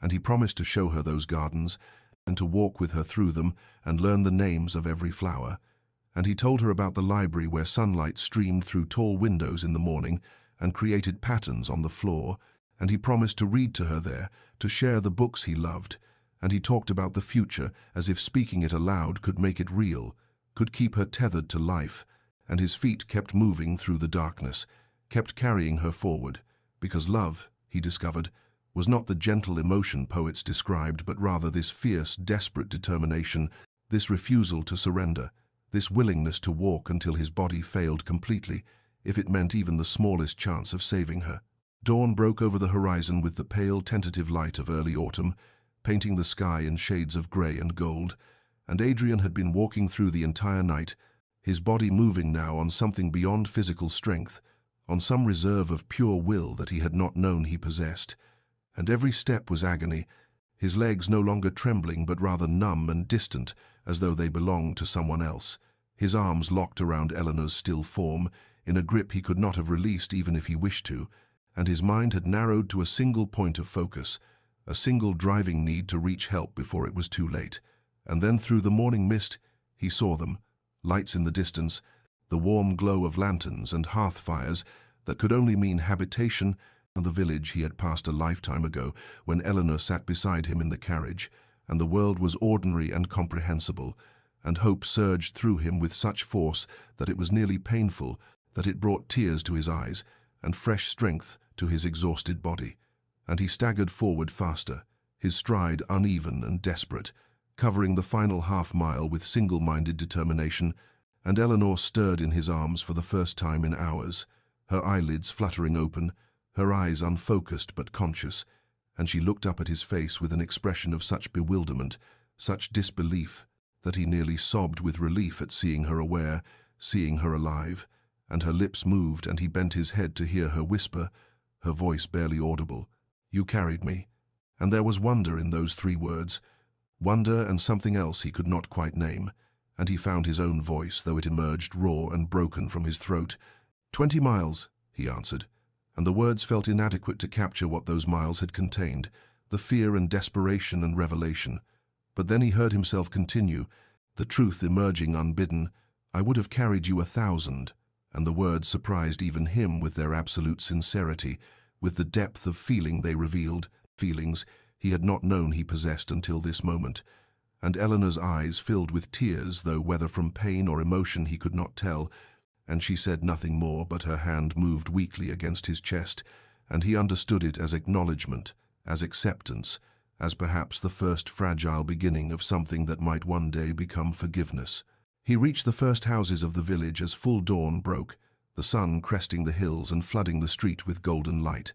and he promised to show her those gardens, and to walk with her through them and learn the names of every flower. And he told her about the library where sunlight streamed through tall windows in the morning and created patterns on the floor, and he promised to read to her there, to share the books he loved, and he talked about the future as if speaking it aloud could make it real, could keep her tethered to life, and his feet kept moving through the darkness, kept carrying her forward, because love, he discovered, was not the gentle emotion poets described, but rather this fierce, desperate determination, this refusal to surrender, this willingness to walk until his body failed completely, if it meant even the smallest chance of saving her. Dawn broke over the horizon with the pale, tentative light of early autumn, painting the sky in shades of grey and gold, and Adrian had been walking through the entire night, his body moving now on something beyond physical strength, on some reserve of pure will that he had not known he possessed. And every step was agony, his legs no longer trembling but rather numb and distant, as though they belonged to someone else, his arms locked around Eleanor's still form, in a grip he could not have released even if he wished to, and his mind had narrowed to a single point of focus, a single driving need to reach help before it was too late. And then through the morning mist he saw them, lights in the distance, the warm glow of lanterns and hearth fires that could only mean habitation, and the village he had passed a lifetime ago when Eleanor sat beside him in the carriage, and the world was ordinary and comprehensible, and hope surged through him with such force that it was nearly painful, that it brought tears to his eyes and fresh strength to his exhausted body. And he staggered forward faster, his stride uneven and desperate, covering the final half-mile with single-minded determination, and Eleanor stirred in his arms for the first time in hours, her eyelids fluttering open, her eyes unfocused but conscious, and she looked up at his face with an expression of such bewilderment, such disbelief, that he nearly sobbed with relief at seeing her aware, seeing her alive, and her lips moved and he bent his head to hear her whisper, her voice barely audible, "You carried me." And there was wonder in those 3 words, wonder and something else he could not quite name, and he found his own voice, though it emerged raw and broken from his throat. 20 miles, he answered, and the words felt inadequate to capture what those miles had contained, the fear and desperation and revelation. But then he heard himself continue, the truth emerging unbidden, "I would have carried you 1,000, and the words surprised even him with their absolute sincerity, with the depth of feeling they revealed, feelings he had not known he possessed until this moment. And Eleanor's eyes filled with tears, though whether from pain or emotion he could not tell, and she said nothing more, but her hand moved weakly against his chest, and he understood it as acknowledgement, as acceptance, as perhaps the first fragile beginning of something that might one day become forgiveness. He reached the first houses of the village as full dawn broke, the sun cresting the hills and flooding the street with golden light,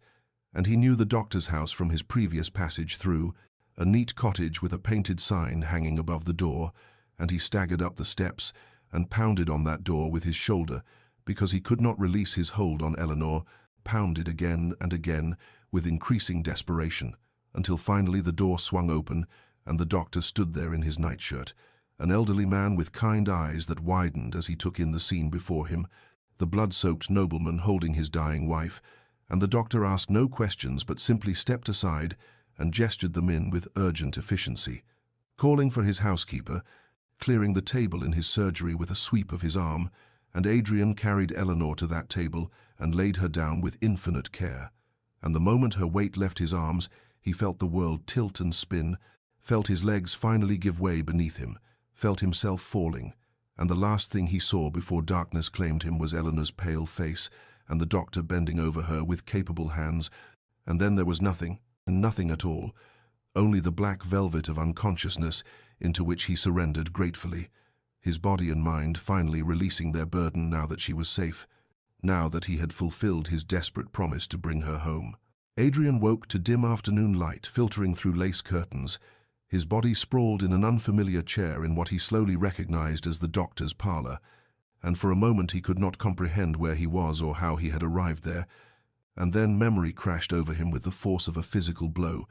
and he knew the doctor's house from his previous passage through, a neat cottage with a painted sign hanging above the door, and he staggered up the steps and pounded on that door with his shoulder, because he could not release his hold on Eleanor, pounded again and again with increasing desperation, until finally the door swung open and the doctor stood there in his nightshirt, an elderly man with kind eyes that widened as he took in the scene before him, the blood-soaked nobleman holding his dying wife, and the doctor asked no questions but simply stepped aside and gestured them in with urgent efficiency, calling for his housekeeper, clearing the table in his surgery with a sweep of his arm, and Adrian carried Eleanor to that table and laid her down with infinite care. And the moment her weight left his arms, he felt the world tilt and spin, felt his legs finally give way beneath him, felt himself falling, and the last thing he saw before darkness claimed him was Eleanor's pale face and the doctor bending over her with capable hands, and then there was nothing, nothing at all, only the black velvet of unconsciousness into which he surrendered gratefully, his body and mind finally releasing their burden now that she was safe, now that he had fulfilled his desperate promise to bring her home. Adrian woke to dim afternoon light filtering through lace curtains, his body sprawled in an unfamiliar chair in what he slowly recognized as the doctor's parlor, and for a moment he could not comprehend where he was or how he had arrived there, and then memory crashed over him with the force of a physical blow,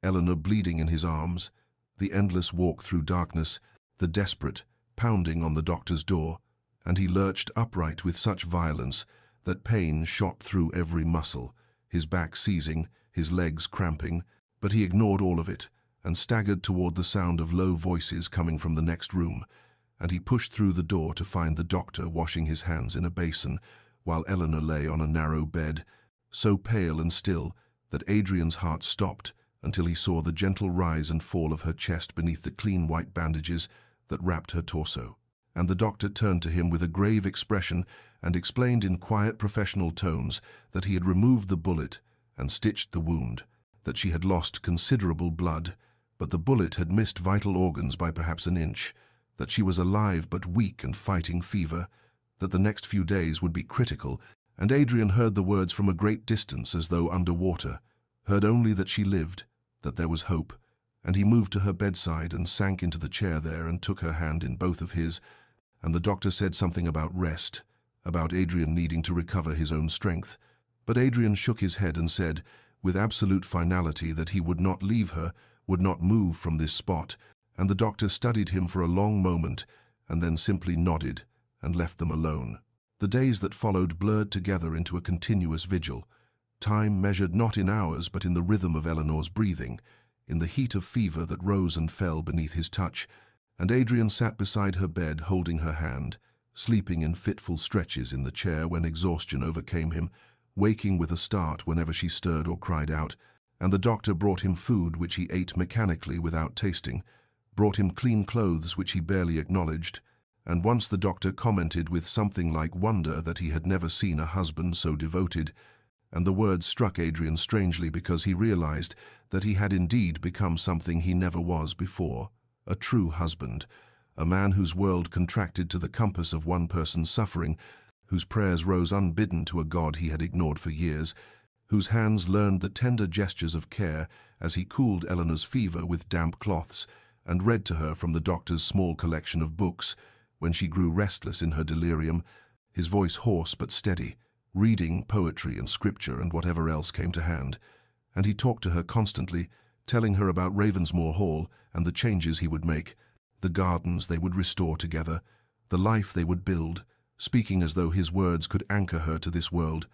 Eleanor bleeding in his arms, the endless walk through darkness, the desperate pounding on the doctor's door, and he lurched upright with such violence that pain shot through every muscle, his back seizing, his legs cramping, but he ignored all of it and staggered toward the sound of low voices coming from the next room, and he pushed through the door to find the doctor washing his hands in a basin, while Eleanor lay on a narrow bed, so pale and still that Adrian's heart stopped until he saw the gentle rise and fall of her chest beneath the clean white bandages that wrapped her torso. And the doctor turned to him with a grave expression and explained in quiet professional tones that he had removed the bullet and stitched the wound, that she had lost considerable blood, but the bullet had missed vital organs by perhaps an inch, that she was alive but weak and fighting fever, that the next few days would be critical, and Adrian heard the words from a great distance as though under water, heard only that she lived, that there was hope, and he moved to her bedside and sank into the chair there and took her hand in both of his, and the doctor said something about rest, about Adrian needing to recover his own strength, but Adrian shook his head and said, with absolute finality, that he would not leave her, would not move from this spot, and the doctor studied him for a long moment and then simply nodded and left them alone. The days that followed blurred together into a continuous vigil, time measured not in hours but in the rhythm of Eleanor's breathing, in the heat of fever that rose and fell beneath his touch, and Adrian sat beside her bed holding her hand, sleeping in fitful stretches in the chair when exhaustion overcame him, waking with a start whenever she stirred or cried out, and the doctor brought him food which he ate mechanically without tasting, brought him clean clothes which he barely acknowledged, and once the doctor commented with something like wonder that he had never seen a husband so devoted, and the words struck Adrian strangely because he realized that he had indeed become something he never was before, a true husband, a man whose world contracted to the compass of one person's suffering, whose prayers rose unbidden to a God he had ignored for years, whose hands learned the tender gestures of care as he cooled Eleanor's fever with damp cloths and read to her from the doctor's small collection of books when she grew restless in her delirium, his voice hoarse but steady, reading poetry and scripture and whatever else came to hand, and he talked to her constantly, telling her about Ravensmoor Hall and the changes he would make, the gardens they would restore together, the life they would build, speaking as though his words could anchor her to this world,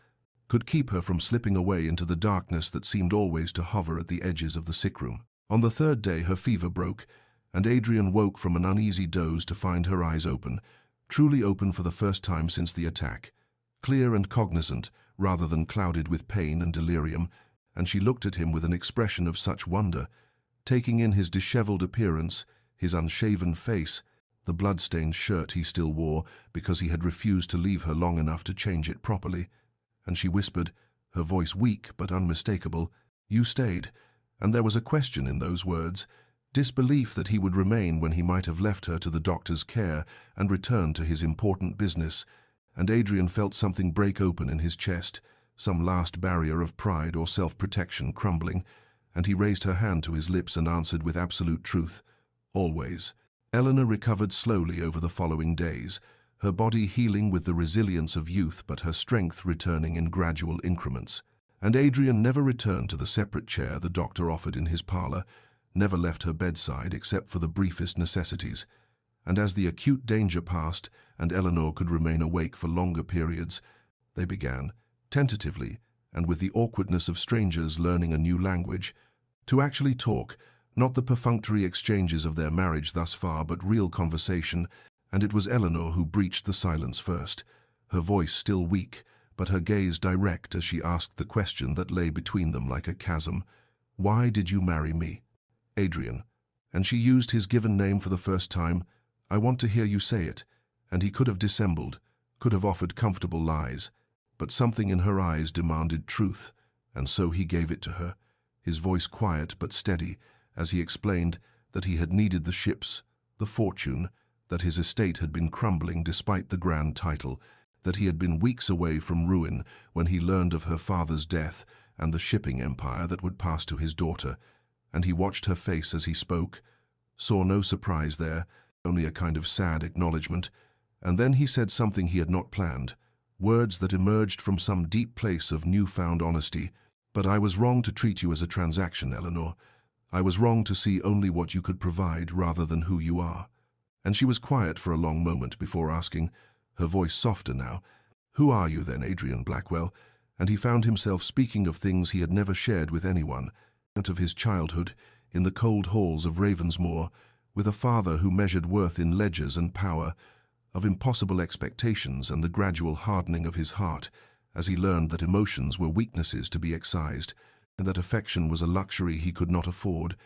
could keep her from slipping away into the darkness that seemed always to hover at the edges of the sick room. On the third day her fever broke, and Adrian woke from an uneasy doze to find her eyes open, truly open for the first time since the attack, clear and cognizant rather than clouded with pain and delirium, and she looked at him with an expression of such wonder, taking in his disheveled appearance, his unshaven face, the blood-stained shirt he still wore because he had refused to leave her long enough to change it properly. And she whispered, her voice weak but unmistakable, "You stayed," and there was a question in those words, disbelief that he would remain when he might have left her to the doctor's care and returned to his important business, and Adrian felt something break open in his chest, some last barrier of pride or self-protection crumbling, and he raised her hand to his lips and answered with absolute truth, "Always." Eleanor recovered slowly over the following days, her body healing with the resilience of youth but her strength returning in gradual increments. And Adrian never returned to the separate chair the doctor offered in his parlour, never left her bedside except for the briefest necessities. And as the acute danger passed and Eleanor could remain awake for longer periods, they began, tentatively, and with the awkwardness of strangers learning a new language, to actually talk, not the perfunctory exchanges of their marriage thus far, but real conversation, and it was Eleanor who breached the silence first, her voice still weak, but her gaze direct as she asked the question that lay between them like a chasm. "Why did you marry me?" "Adrian." And she used his given name for the first time. "I want to hear you say it." And he could have dissembled, could have offered comfortable lies, but something in her eyes demanded truth, and so he gave it to her, his voice quiet but steady, as he explained that he had needed the ships, the fortune, that his estate had been crumbling despite the grand title, that he had been weeks away from ruin when he learned of her father's death and the shipping empire that would pass to his daughter, and he watched her face as he spoke, saw no surprise there, only a kind of sad acknowledgement, and then he said something he had not planned, words that emerged from some deep place of newfound honesty. "But I was wrong to treat you as a transaction, Eleanor. I was wrong to see only what you could provide rather than who you are." And she was quiet for a long moment before asking, her voice softer now, "Who are you then, Adrian Blackwell?" And he found himself speaking of things he had never shared with anyone, out of his childhood, in the cold halls of Ravensmoor, with a father who measured worth in ledgers and power, of impossible expectations and the gradual hardening of his heart, as he learned that emotions were weaknesses to be excised, and that affection was a luxury he could not afford.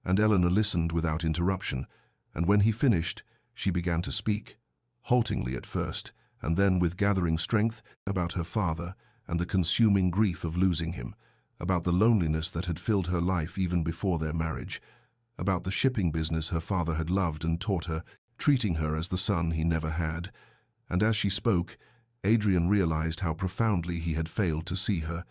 And Eleanor listened without interruption, and when he finished, she began to speak, haltingly at first, and then with gathering strength, about her father and the consuming grief of losing him, about the loneliness that had filled her life even before their marriage, about the shipping business her father had loved and taught her, treating her as the son he never had. And as she spoke, Adrian realized how profoundly he had failed to see her,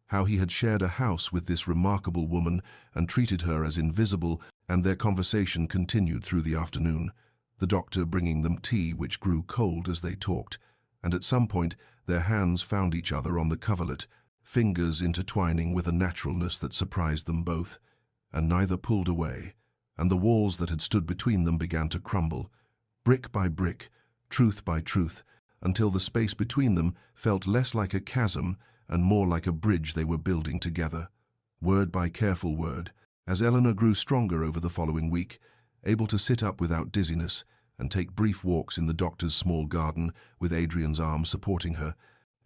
how he had shared a house with this remarkable woman and treated her as invisible, and their conversation continued through the afternoon, the doctor bringing them tea which grew cold as they talked, and at some point their hands found each other on the coverlet, fingers intertwining with a naturalness that surprised them both, and neither pulled away, and the walls that had stood between them began to crumble, brick by brick, truth by truth, until the space between them felt less like a chasm and more like a bridge they were building together, word by careful word, as Eleanor grew stronger over the following week, able to sit up without dizziness and take brief walks in the doctor's small garden with Adrian's arm supporting her.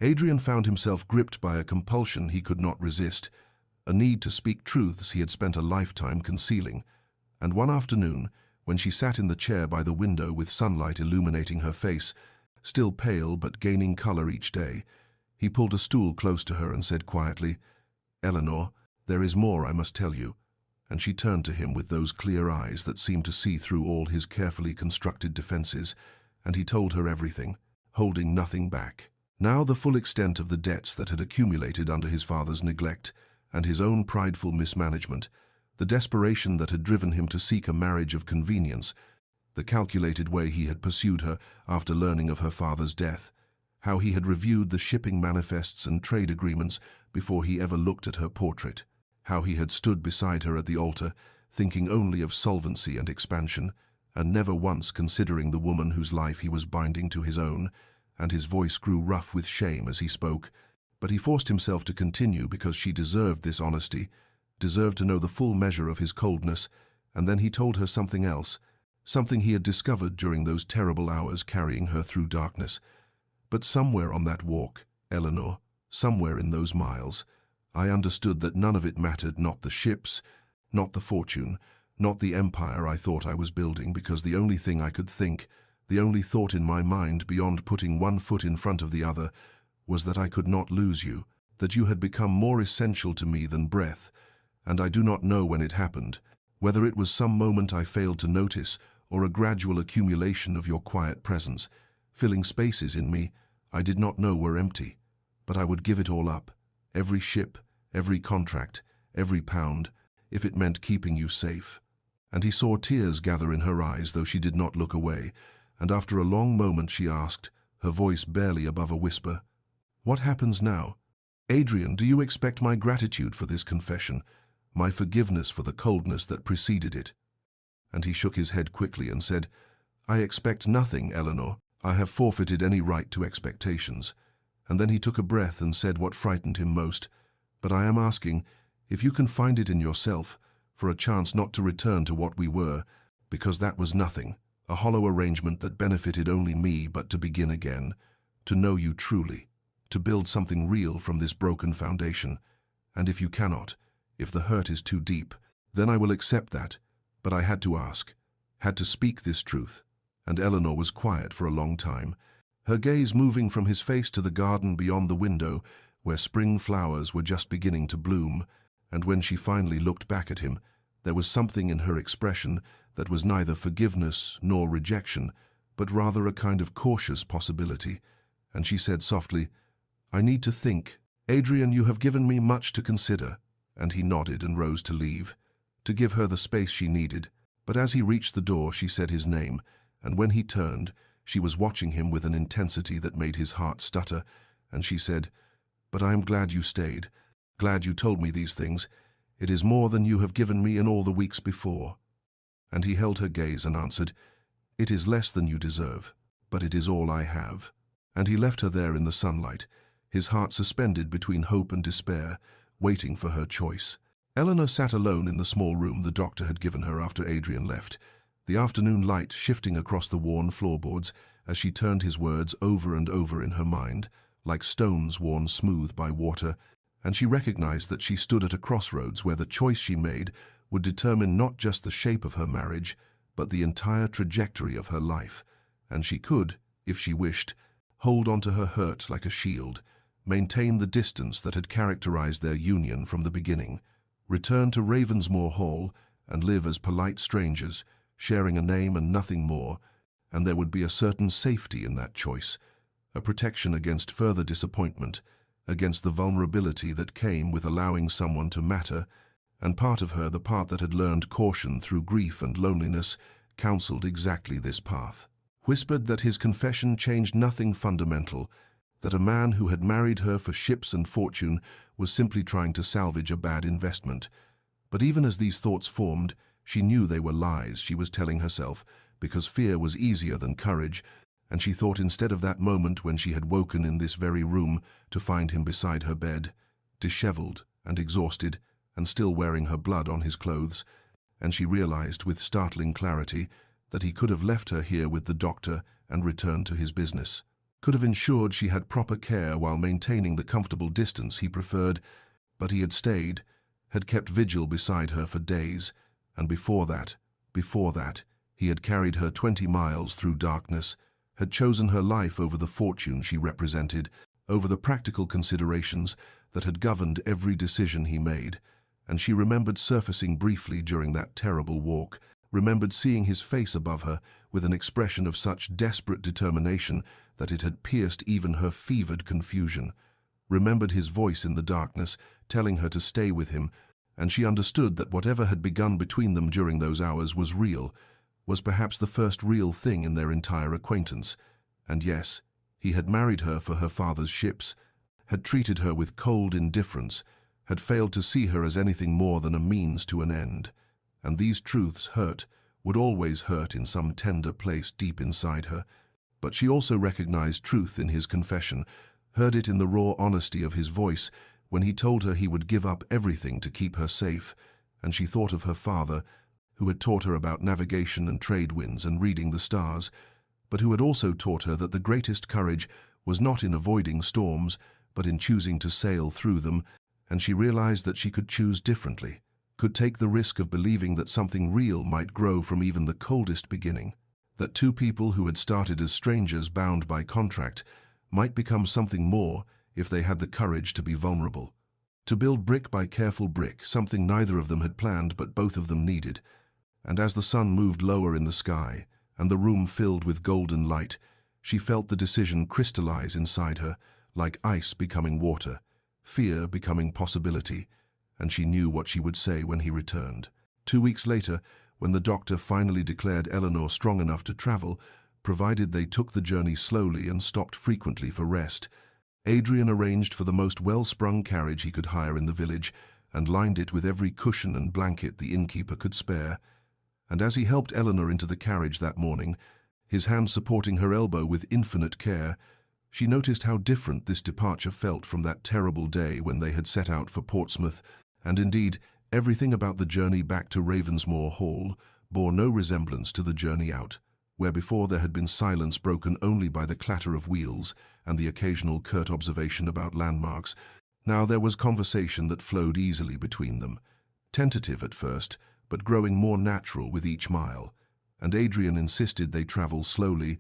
Adrian found himself gripped by a compulsion he could not resist, a need to speak truths he had spent a lifetime concealing. And one afternoon, when she sat in the chair by the window with sunlight illuminating her face, still pale but gaining color each day, he pulled a stool close to her and said quietly, "Eleanor, there is more I must tell you." And she turned to him with those clear eyes that seemed to see through all his carefully constructed defenses, and he told her everything, holding nothing back. Now the full extent of the debts that had accumulated under his father's neglect and his own prideful mismanagement, the desperation that had driven him to seek a marriage of convenience, the calculated way he had pursued her after learning of her father's death, how he had reviewed the shipping manifests and trade agreements before he ever looked at her portrait, how he had stood beside her at the altar, thinking only of solvency and expansion, and never once considering the woman whose life he was binding to his own, and his voice grew rough with shame as he spoke. But he forced himself to continue because she deserved this honesty, deserved to know the full measure of his coldness, and then he told her something else, something he had discovered during those terrible hours carrying her through darkness. But somewhere on that walk, Eleanor, somewhere in those miles, I understood that none of it mattered, not the ships, not the fortune, not the empire I thought I was building, because the only thing I could think, the only thought in my mind beyond putting one foot in front of the other, was that I could not lose you, that you had become more essential to me than breath, and I do not know when it happened, whether it was some moment I failed to notice or a gradual accumulation of your quiet presence, filling spaces in me I did not know were empty. But I would give it all up, every ship, every contract, every pound, if it meant keeping you safe. And he saw tears gather in her eyes, though she did not look away, and after a long moment she asked, her voice barely above a whisper, "What happens now? Adrian, do you expect my gratitude for this confession, my forgiveness for the coldness that preceded it?" And he shook his head quickly and said, "I expect nothing, Eleanor. I have forfeited any right to expectations." And then he took a breath and said what frightened him most, "But I am asking, if you can find it in yourself, for a chance not to return to what we were, because that was nothing, a hollow arrangement that benefited only me, but to begin again, to know you truly, to build something real from this broken foundation. And if you cannot, if the hurt is too deep, then I will accept that. But I had to ask, had to speak this truth." And Eleanor was quiet for a long time, her gaze moving from his face to the garden beyond the window, where spring flowers were just beginning to bloom, and when she finally looked back at him, there was something in her expression that was neither forgiveness nor rejection, but rather a kind of cautious possibility, and she said softly, "I need to think. Adrian, you have given me much to consider," and he nodded and rose to leave, to give her the space she needed. But as he reached the door, she said his name, and when he turned, she was watching him with an intensity that made his heart stutter, and she said, "But I am glad you stayed, glad you told me these things. It is more than you have given me in all the weeks before." And he held her gaze and answered, "It is less than you deserve, but it is all I have." And he left her there in the sunlight, his heart suspended between hope and despair, waiting for her choice. Eleanor sat alone in the small room the doctor had given her after Adrian left, the afternoon light shifting across the worn floorboards as she turned his words over and over in her mind, like stones worn smooth by water, and she recognized that she stood at a crossroads where the choice she made would determine not just the shape of her marriage, but the entire trajectory of her life, and she could, if she wished, hold on to her hurt like a shield, maintain the distance that had characterized their union from the beginning, return to Ravensmoor Hall and live as polite strangers, sharing a name and nothing more, and there would be a certain safety in that choice, a protection against further disappointment, against the vulnerability that came with allowing someone to matter, and part of her, the part that had learned caution through grief and loneliness, counseled exactly this path, whispered that his confession changed nothing fundamental, that a man who had married her for ships and fortune was simply trying to salvage a bad investment. But even as these thoughts formed, she knew they were lies she was telling herself, because fear was easier than courage, and she thought instead of that moment when she had woken in this very room to find him beside her bed, disheveled and exhausted, and still wearing her blood on his clothes, and she realized with startling clarity that he could have left her here with the doctor and returned to his business, could have ensured she had proper care while maintaining the comfortable distance he preferred, but he had stayed, had kept vigil beside her for days, and before that, he had carried her 20 miles through darkness, had chosen her life over the fortune she represented, over the practical considerations that had governed every decision he made, and she remembered surfacing briefly during that terrible walk, remembered seeing his face above her with an expression of such desperate determination that it had pierced even her fevered confusion, remembered his voice in the darkness telling her to stay with him, and she understood that whatever had begun between them during those hours was real, was perhaps the first real thing in their entire acquaintance. And yes, he had married her for her father's ships, had treated her with cold indifference, had failed to see her as anything more than a means to an end. And these truths hurt, would always hurt in some tender place deep inside her. But she also recognized truth in his confession, heard it in the raw honesty of his voice when he told her he would give up everything to keep her safe, and she thought of her father, who had taught her about navigation and trade winds and reading the stars, but who had also taught her that the greatest courage was not in avoiding storms, but in choosing to sail through them, and she realized that she could choose differently, could take the risk of believing that something real might grow from even the coldest beginning, that two people who had started as strangers bound by contract might become something more if they had the courage to be vulnerable. To build brick by careful brick, something neither of them had planned but both of them needed. And as the sun moved lower in the sky, and the room filled with golden light, she felt the decision crystallize inside her, like ice becoming water, fear becoming possibility, and she knew what she would say when he returned. 2 weeks later, when the doctor finally declared Eleanor strong enough to travel, provided they took the journey slowly and stopped frequently for rest, Adrian arranged for the most well-sprung carriage he could hire in the village and lined it with every cushion and blanket the innkeeper could spare. And as he helped Eleanor into the carriage that morning, his hand supporting her elbow with infinite care, she noticed how different this departure felt from that terrible day when they had set out for Portsmouth, and indeed, everything about the journey back to Ravensmoor Hall bore no resemblance to the journey out, where before there had been silence broken only by the clatter of wheels and the occasional curt observation about landmarks. Now there was conversation that flowed easily between them, tentative at first, but growing more natural with each mile, and Adrian insisted they travel slowly,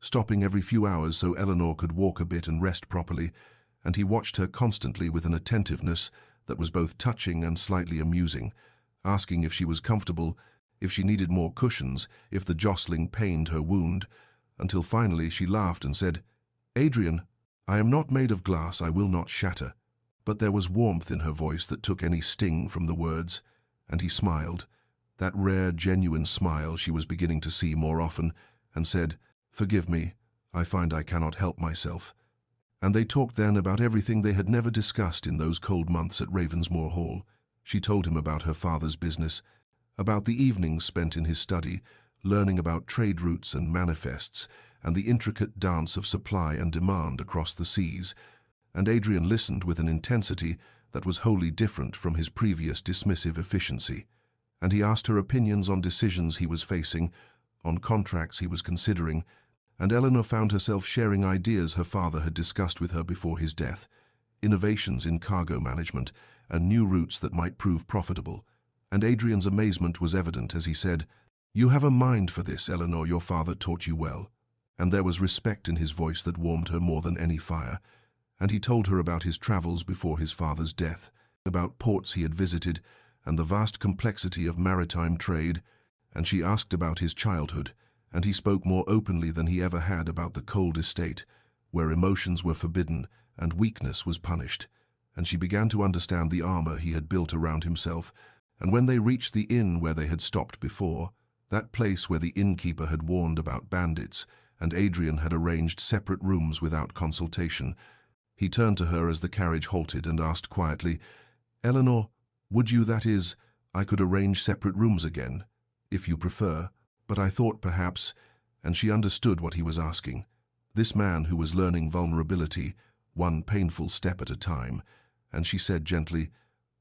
stopping every few hours so Eleanor could walk a bit and rest properly, and he watched her constantly with an attentiveness that was both touching and slightly amusing, asking if she was comfortable, if she needed more cushions, if the jostling pained her wound, until finally she laughed and said, "Adrian, I am not made of glass, I will not shatter." But there was warmth in her voice that took any sting from the words, and he smiled, that rare, genuine smile she was beginning to see more often, and said, "Forgive me, I find I cannot help myself." And they talked then about everything they had never discussed in those cold months at Ravensmoor Hall. She told him about her father's business, about the evenings spent in his study, learning about trade routes and manifests, and the intricate dance of supply and demand across the seas, and Adrian listened with an intensity that was wholly different from his previous dismissive efficiency, and he asked her opinions on decisions he was facing, on contracts he was considering, and Eleanor found herself sharing ideas her father had discussed with her before his death, innovations in cargo management, and new routes that might prove profitable. And Adrian's amazement was evident as he said, "You have a mind for this, Eleanor, your father taught you well." And there was respect in his voice that warmed her more than any fire, and he told her about his travels before his father's death, about ports he had visited, and the vast complexity of maritime trade, and she asked about his childhood, and he spoke more openly than he ever had about the cold estate, where emotions were forbidden and weakness was punished, and she began to understand the armor he had built around himself. And when they reached the inn where they had stopped before, that place where the innkeeper had warned about bandits, and Adrian had arranged separate rooms without consultation, he turned to her as the carriage halted and asked quietly, "Eleanor, would you, that is, I could arrange separate rooms again, if you prefer, but I thought perhaps," and she understood what he was asking. This man who was learning vulnerability, one painful step at a time, and she said gently,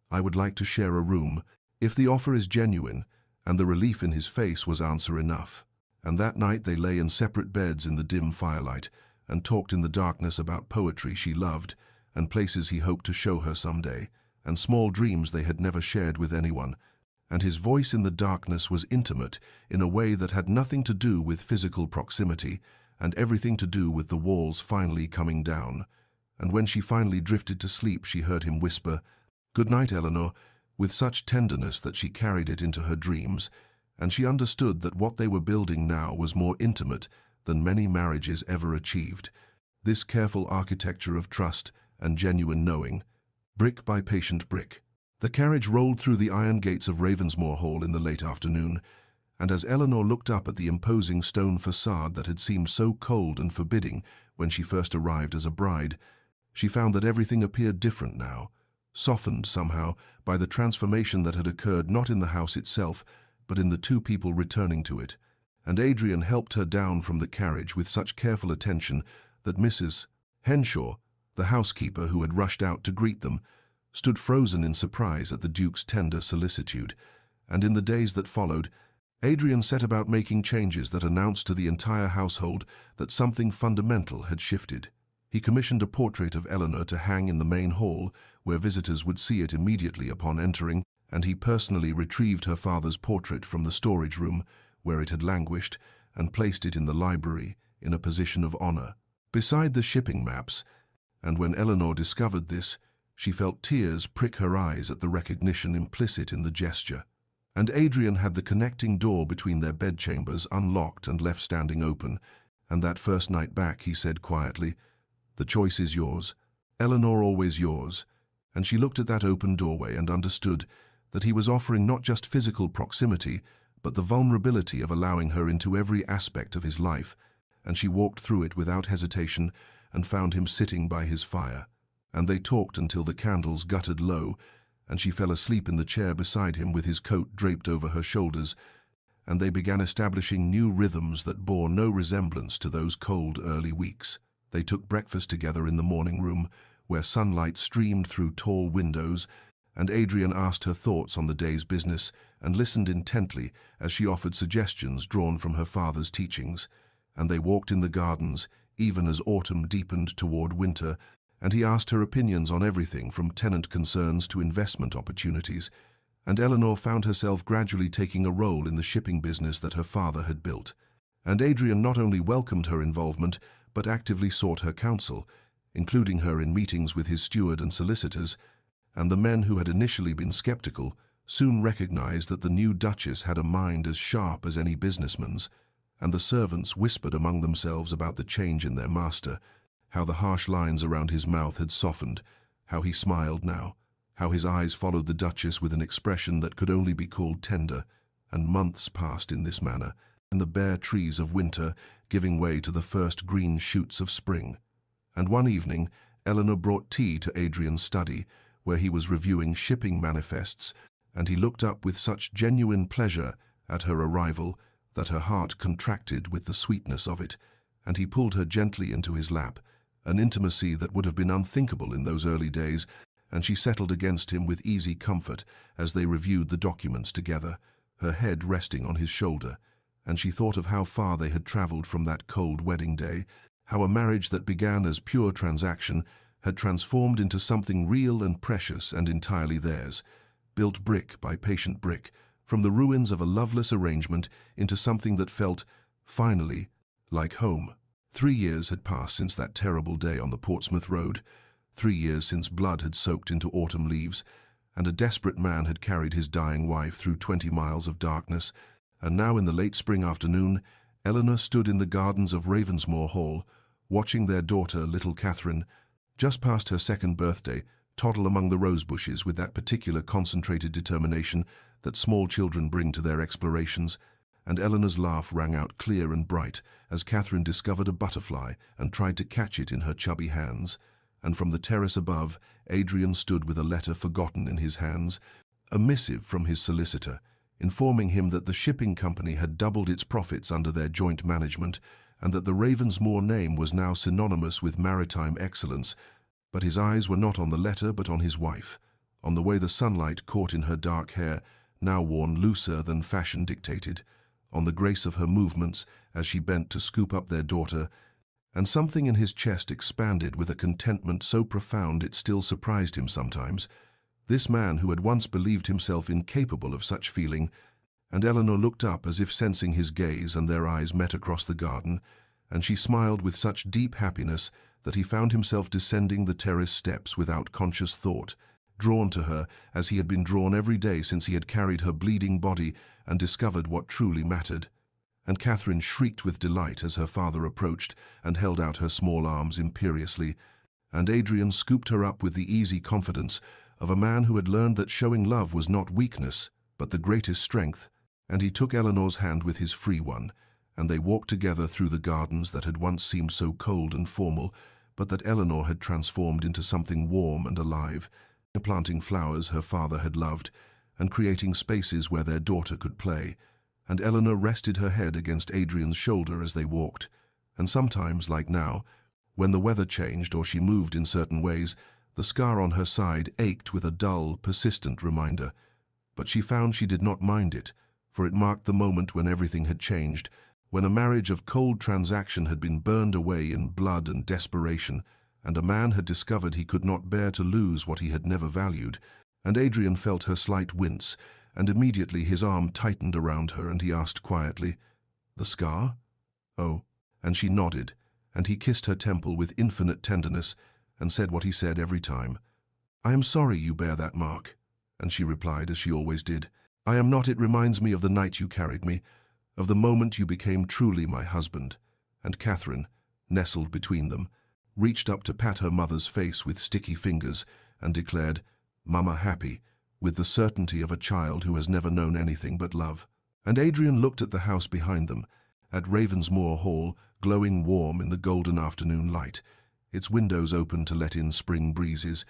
"I would like to share a room, if the offer is genuine," and the relief in his face was answer enough. And that night they lay in separate beds in the dim firelight, and talked in the darkness about poetry she loved, and places he hoped to show her someday, and small dreams they had never shared with anyone. And his voice in the darkness was intimate in a way that had nothing to do with physical proximity, and everything to do with the walls finally coming down. And when she finally drifted to sleep, she heard him whisper, "Good night, Eleanor," with such tenderness that she carried it into her dreams, and she understood that what they were building now was more intimate than many marriages ever achieved. This careful architecture of trust and genuine knowing, brick by patient brick. The carriage rolled through the iron gates of Ravensmoor Hall in the late afternoon, and as Eleanor looked up at the imposing stone facade that had seemed so cold and forbidding when she first arrived as a bride, she found that everything appeared different now, softened somehow by the transformation that had occurred not in the house itself, but in the two people returning to it. And Adrian helped her down from the carriage with such careful attention that Mrs. Henshaw, The housekeeper, who had rushed out to greet them, stood frozen in surprise at the Duke's tender solicitude, and in the days that followed, Adrian set about making changes that announced to the entire household that something fundamental had shifted. He commissioned a portrait of Eleanor to hang in the main hall, where visitors would see it immediately upon entering, and he personally retrieved her father's portrait from the storage room, where it had languished, and placed it in the library, in a position of honor, beside the shipping maps. And when Eleanor discovered this, she felt tears prick her eyes at the recognition implicit in the gesture. And Adrian had the connecting door between their bedchambers unlocked and left standing open, and that first night back he said quietly, "The choice is yours, Eleanor, always yours." And she looked at that open doorway and understood that he was offering not just physical proximity, but the vulnerability of allowing her into every aspect of his life, and she walked through it without hesitation and found him sitting by his fire. And they talked until the candles guttered low, and she fell asleep in the chair beside him with his coat draped over her shoulders, and they began establishing new rhythms that bore no resemblance to those cold early weeks. They took breakfast together in the morning room, where sunlight streamed through tall windows, and Adrian asked her thoughts on the day's business and listened intently as she offered suggestions drawn from her father's teachings. And they walked in the gardens, even as autumn deepened toward winter, and he asked her opinions on everything from tenant concerns to investment opportunities, and Eleanor found herself gradually taking a role in the shipping business that her father had built. And Adrian not only welcomed her involvement, but actively sought her counsel, including her in meetings with his steward and solicitors, and the men who had initially been skeptical soon recognized that the new Duchess had a mind as sharp as any businessman's, and the servants whispered among themselves about the change in their master, how the harsh lines around his mouth had softened, how he smiled now, how his eyes followed the Duchess with an expression that could only be called tender. And months passed in this manner, and the bare trees of winter giving way to the first green shoots of spring. And one evening, Eleanor brought tea to Adrian's study, where he was reviewing shipping manifests, and he looked up with such genuine pleasure at her arrival that her heart contracted with the sweetness of it, and he pulled her gently into his lap, an intimacy that would have been unthinkable in those early days, and she settled against him with easy comfort as they reviewed the documents together, her head resting on his shoulder, and she thought of how far they had traveled from that cold wedding day, how a marriage that began as pure transaction had transformed into something real and precious and entirely theirs, built brick by patient brick, from the ruins of a loveless arrangement into something that felt, finally, like home. 3 years had passed since that terrible day on the Portsmouth Road, 3 years since blood had soaked into autumn leaves, and a desperate man had carried his dying wife through 20 miles of darkness, and now in the late spring afternoon, Eleanor stood in the gardens of Ravensmoor Hall, watching their daughter, little Catherine, just past her 2nd birthday, toddle among the rose bushes with that particular concentrated determination that small children bring to their explorations, and Eleanor's laugh rang out clear and bright as Catherine discovered a butterfly and tried to catch it in her chubby hands. And from the terrace above, Adrian stood with a letter forgotten in his hands, a missive from his solicitor, informing him that the shipping company had doubled its profits under their joint management, and that the Ravensmoor name was now synonymous with maritime excellence. But his eyes were not on the letter but on his wife, on the way the sunlight caught in her dark hair, now worn looser than fashion dictated, on the grace of her movements as she bent to scoop up their daughter, and something in his chest expanded with a contentment so profound it still surprised him sometimes. This man who had once believed himself incapable of such feeling, and Eleanor looked up as if sensing his gaze, and their eyes met across the garden, and she smiled with such deep happiness that he found himself descending the terrace steps without conscious thought, drawn to her as he had been drawn every day since he had carried her bleeding body and discovered what truly mattered. And Catherine shrieked with delight as her father approached and held out her small arms imperiously, and Adrian scooped her up with the easy confidence of a man who had learned that showing love was not weakness, but the greatest strength, and he took Eleanor's hand with his free one, and they walked together through the gardens that had once seemed so cold and formal, but that Eleanor had transformed into something warm and alive, planting flowers her father had loved, and creating spaces where their daughter could play. And Eleanor rested her head against Adrian's shoulder as they walked, and sometimes, like now, When the weather changed or she moved in certain ways, the scar on her side ached with a dull, persistent reminder. But she found she did not mind it, for it marked the moment when everything had changed, when a marriage of cold transaction had been burned away in blood and desperation, and a man had discovered he could not bear to lose what he had never valued. And Adrian felt her slight wince, and immediately his arm tightened around her, and he asked quietly, "The scar?" "Oh." And she nodded, and he kissed her temple with infinite tenderness, and said what he said every time. "I am sorry you bear that mark." And she replied, as she always did, "I am not. It reminds me of the night you carried me, of the moment you became truly my husband." And Catherine, nestled between them, reached up to pat her mother's face with sticky fingers and declared, "Mama happy," with the certainty of a child who has never known anything but love. And Adrian looked at the house behind them, at Ravensmoor Hall, glowing warm in the golden afternoon light, its windows open to let in spring breezes,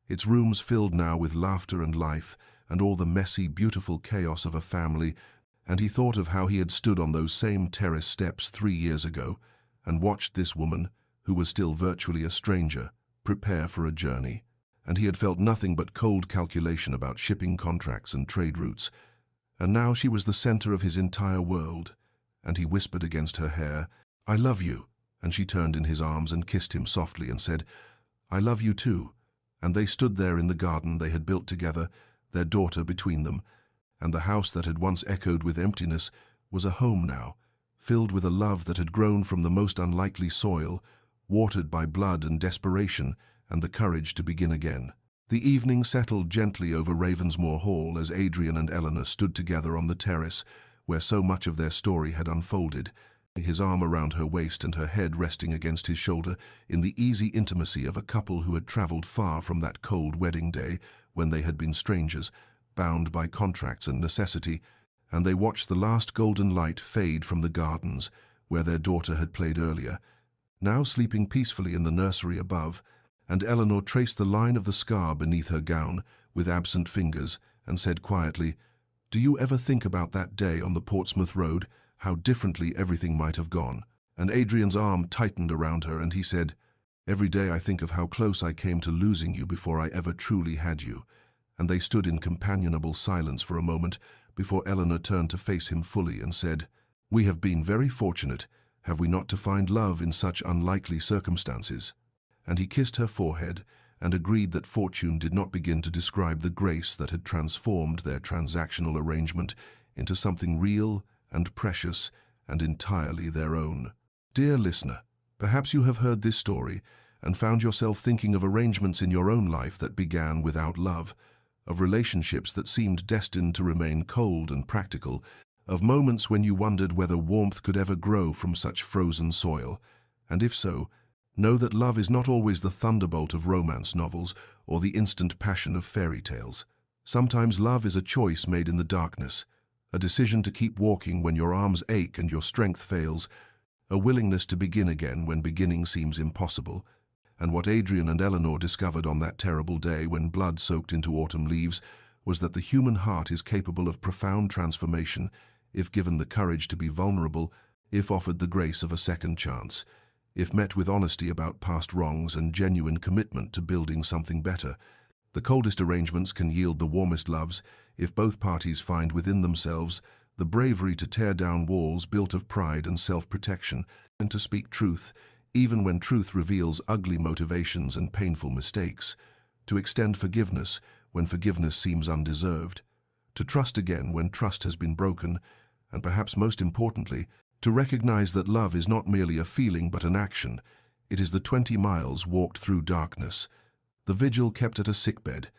its rooms filled now with laughter and life, and all the messy, beautiful chaos of a family, and he thought of how he had stood on those same terrace steps 3 years ago, and watched this woman, who was still virtually a stranger, prepare for a journey. And he had felt nothing but cold calculation about shipping contracts and trade routes. And now she was the center of his entire world, and he whispered against her hair, "I love you." And she turned in his arms and kissed him softly and said, "I love you too." And they stood there in the garden they had built together, their daughter between them, and the house that had once echoed with emptiness was a home now, filled with a love that had grown from the most unlikely soil, watered by blood and desperation, and the courage to begin again. The evening settled gently over Ravensmoor Hall as Adrian and Eleanor stood together on the terrace, where so much of their story had unfolded, his arm around her waist and her head resting against his shoulder in the easy intimacy of a couple who had traveled far from that cold wedding day when they had been strangers, bound by contracts and necessity, and they watched the last golden light fade from the gardens, where their daughter had played earlier, now sleeping peacefully in the nursery above, and Eleanor traced the line of the scar beneath her gown with absent fingers and said quietly, "Do you ever think about that day on the Portsmouth Road, how differently everything might have gone?" And Adrian's arm tightened around her, and he said, "Every day I think of how close I came to losing you before I ever truly had you." And they stood in companionable silence for a moment before Eleanor turned to face him fully and said, "We have been very fortunate, have we not, to find love in such unlikely circumstances?" And he kissed her forehead and agreed that fortune did not begin to describe the grace that had transformed their transactional arrangement into something real and precious and entirely their own. Dear listener, perhaps you have heard this story and found yourself thinking of arrangements in your own life that began without love, of relationships that seemed destined to remain cold and practical, of moments when you wondered whether warmth could ever grow from such frozen soil. And if so, know that love is not always the thunderbolt of romance novels or the instant passion of fairy tales. Sometimes love is a choice made in the darkness, a decision to keep walking when your arms ache and your strength fails, a willingness to begin again when beginning seems impossible. And what Adrian and Eleanor discovered on that terrible day when blood soaked into autumn leaves was that the human heart is capable of profound transformation if given the courage to be vulnerable, if offered the grace of a second chance, if met with honesty about past wrongs and genuine commitment to building something better. The coldest arrangements can yield the warmest loves if both parties find within themselves the bravery to tear down walls built of pride and self-protection, and to speak truth, even when truth reveals ugly motivations and painful mistakes, to extend forgiveness when forgiveness seems undeserved, to trust again when trust has been broken, and perhaps most importantly, to recognize that love is not merely a feeling but an action. It is the 20 miles walked through darkness, the vigil kept at a sickbed,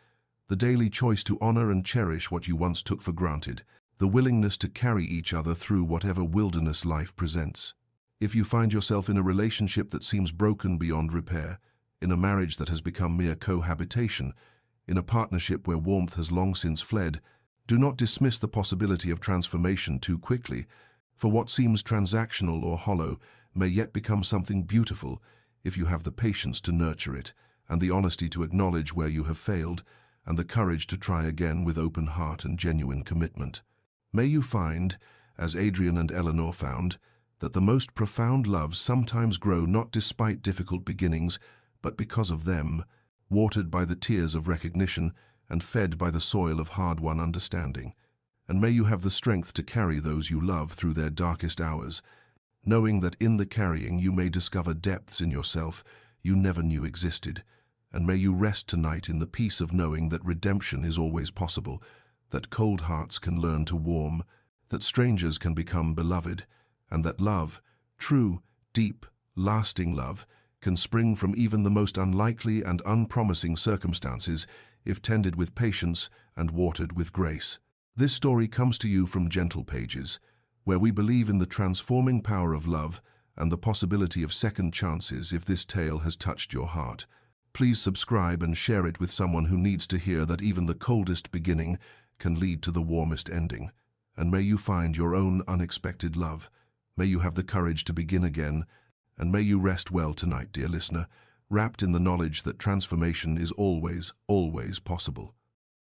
the daily choice to honor and cherish what you once took for granted, the willingness to carry each other through whatever wilderness life presents. If you find yourself in a relationship that seems broken beyond repair, in a marriage that has become mere cohabitation, in a partnership where warmth has long since fled, do not dismiss the possibility of transformation too quickly, for what seems transactional or hollow may yet become something beautiful if you have the patience to nurture it, and the honesty to acknowledge where you have failed, and the courage to try again with open heart and genuine commitment. May you find, as Adrian and Eleanor found, that the most profound loves sometimes grow not despite difficult beginnings, but because of them, watered by the tears of recognition and fed by the soil of hard-won understanding. And may you have the strength to carry those you love through their darkest hours, knowing that in the carrying you may discover depths in yourself you never knew existed. And may you rest tonight in the peace of knowing that redemption is always possible, that cold hearts can learn to warm, that strangers can become beloved, and that love, true, deep, lasting love, can spring from even the most unlikely and unpromising circumstances if tended with patience and watered with grace. This story comes to you from Gentle Pages, where we believe in the transforming power of love and the possibility of second chances if this tale has touched your heart. Please subscribe and share it with someone who needs to hear that even the coldest beginning can lead to the warmest ending. And may you find your own unexpected love. May you have the courage to begin again, and may you rest well tonight, dear listener, wrapped in the knowledge that transformation is always, always possible.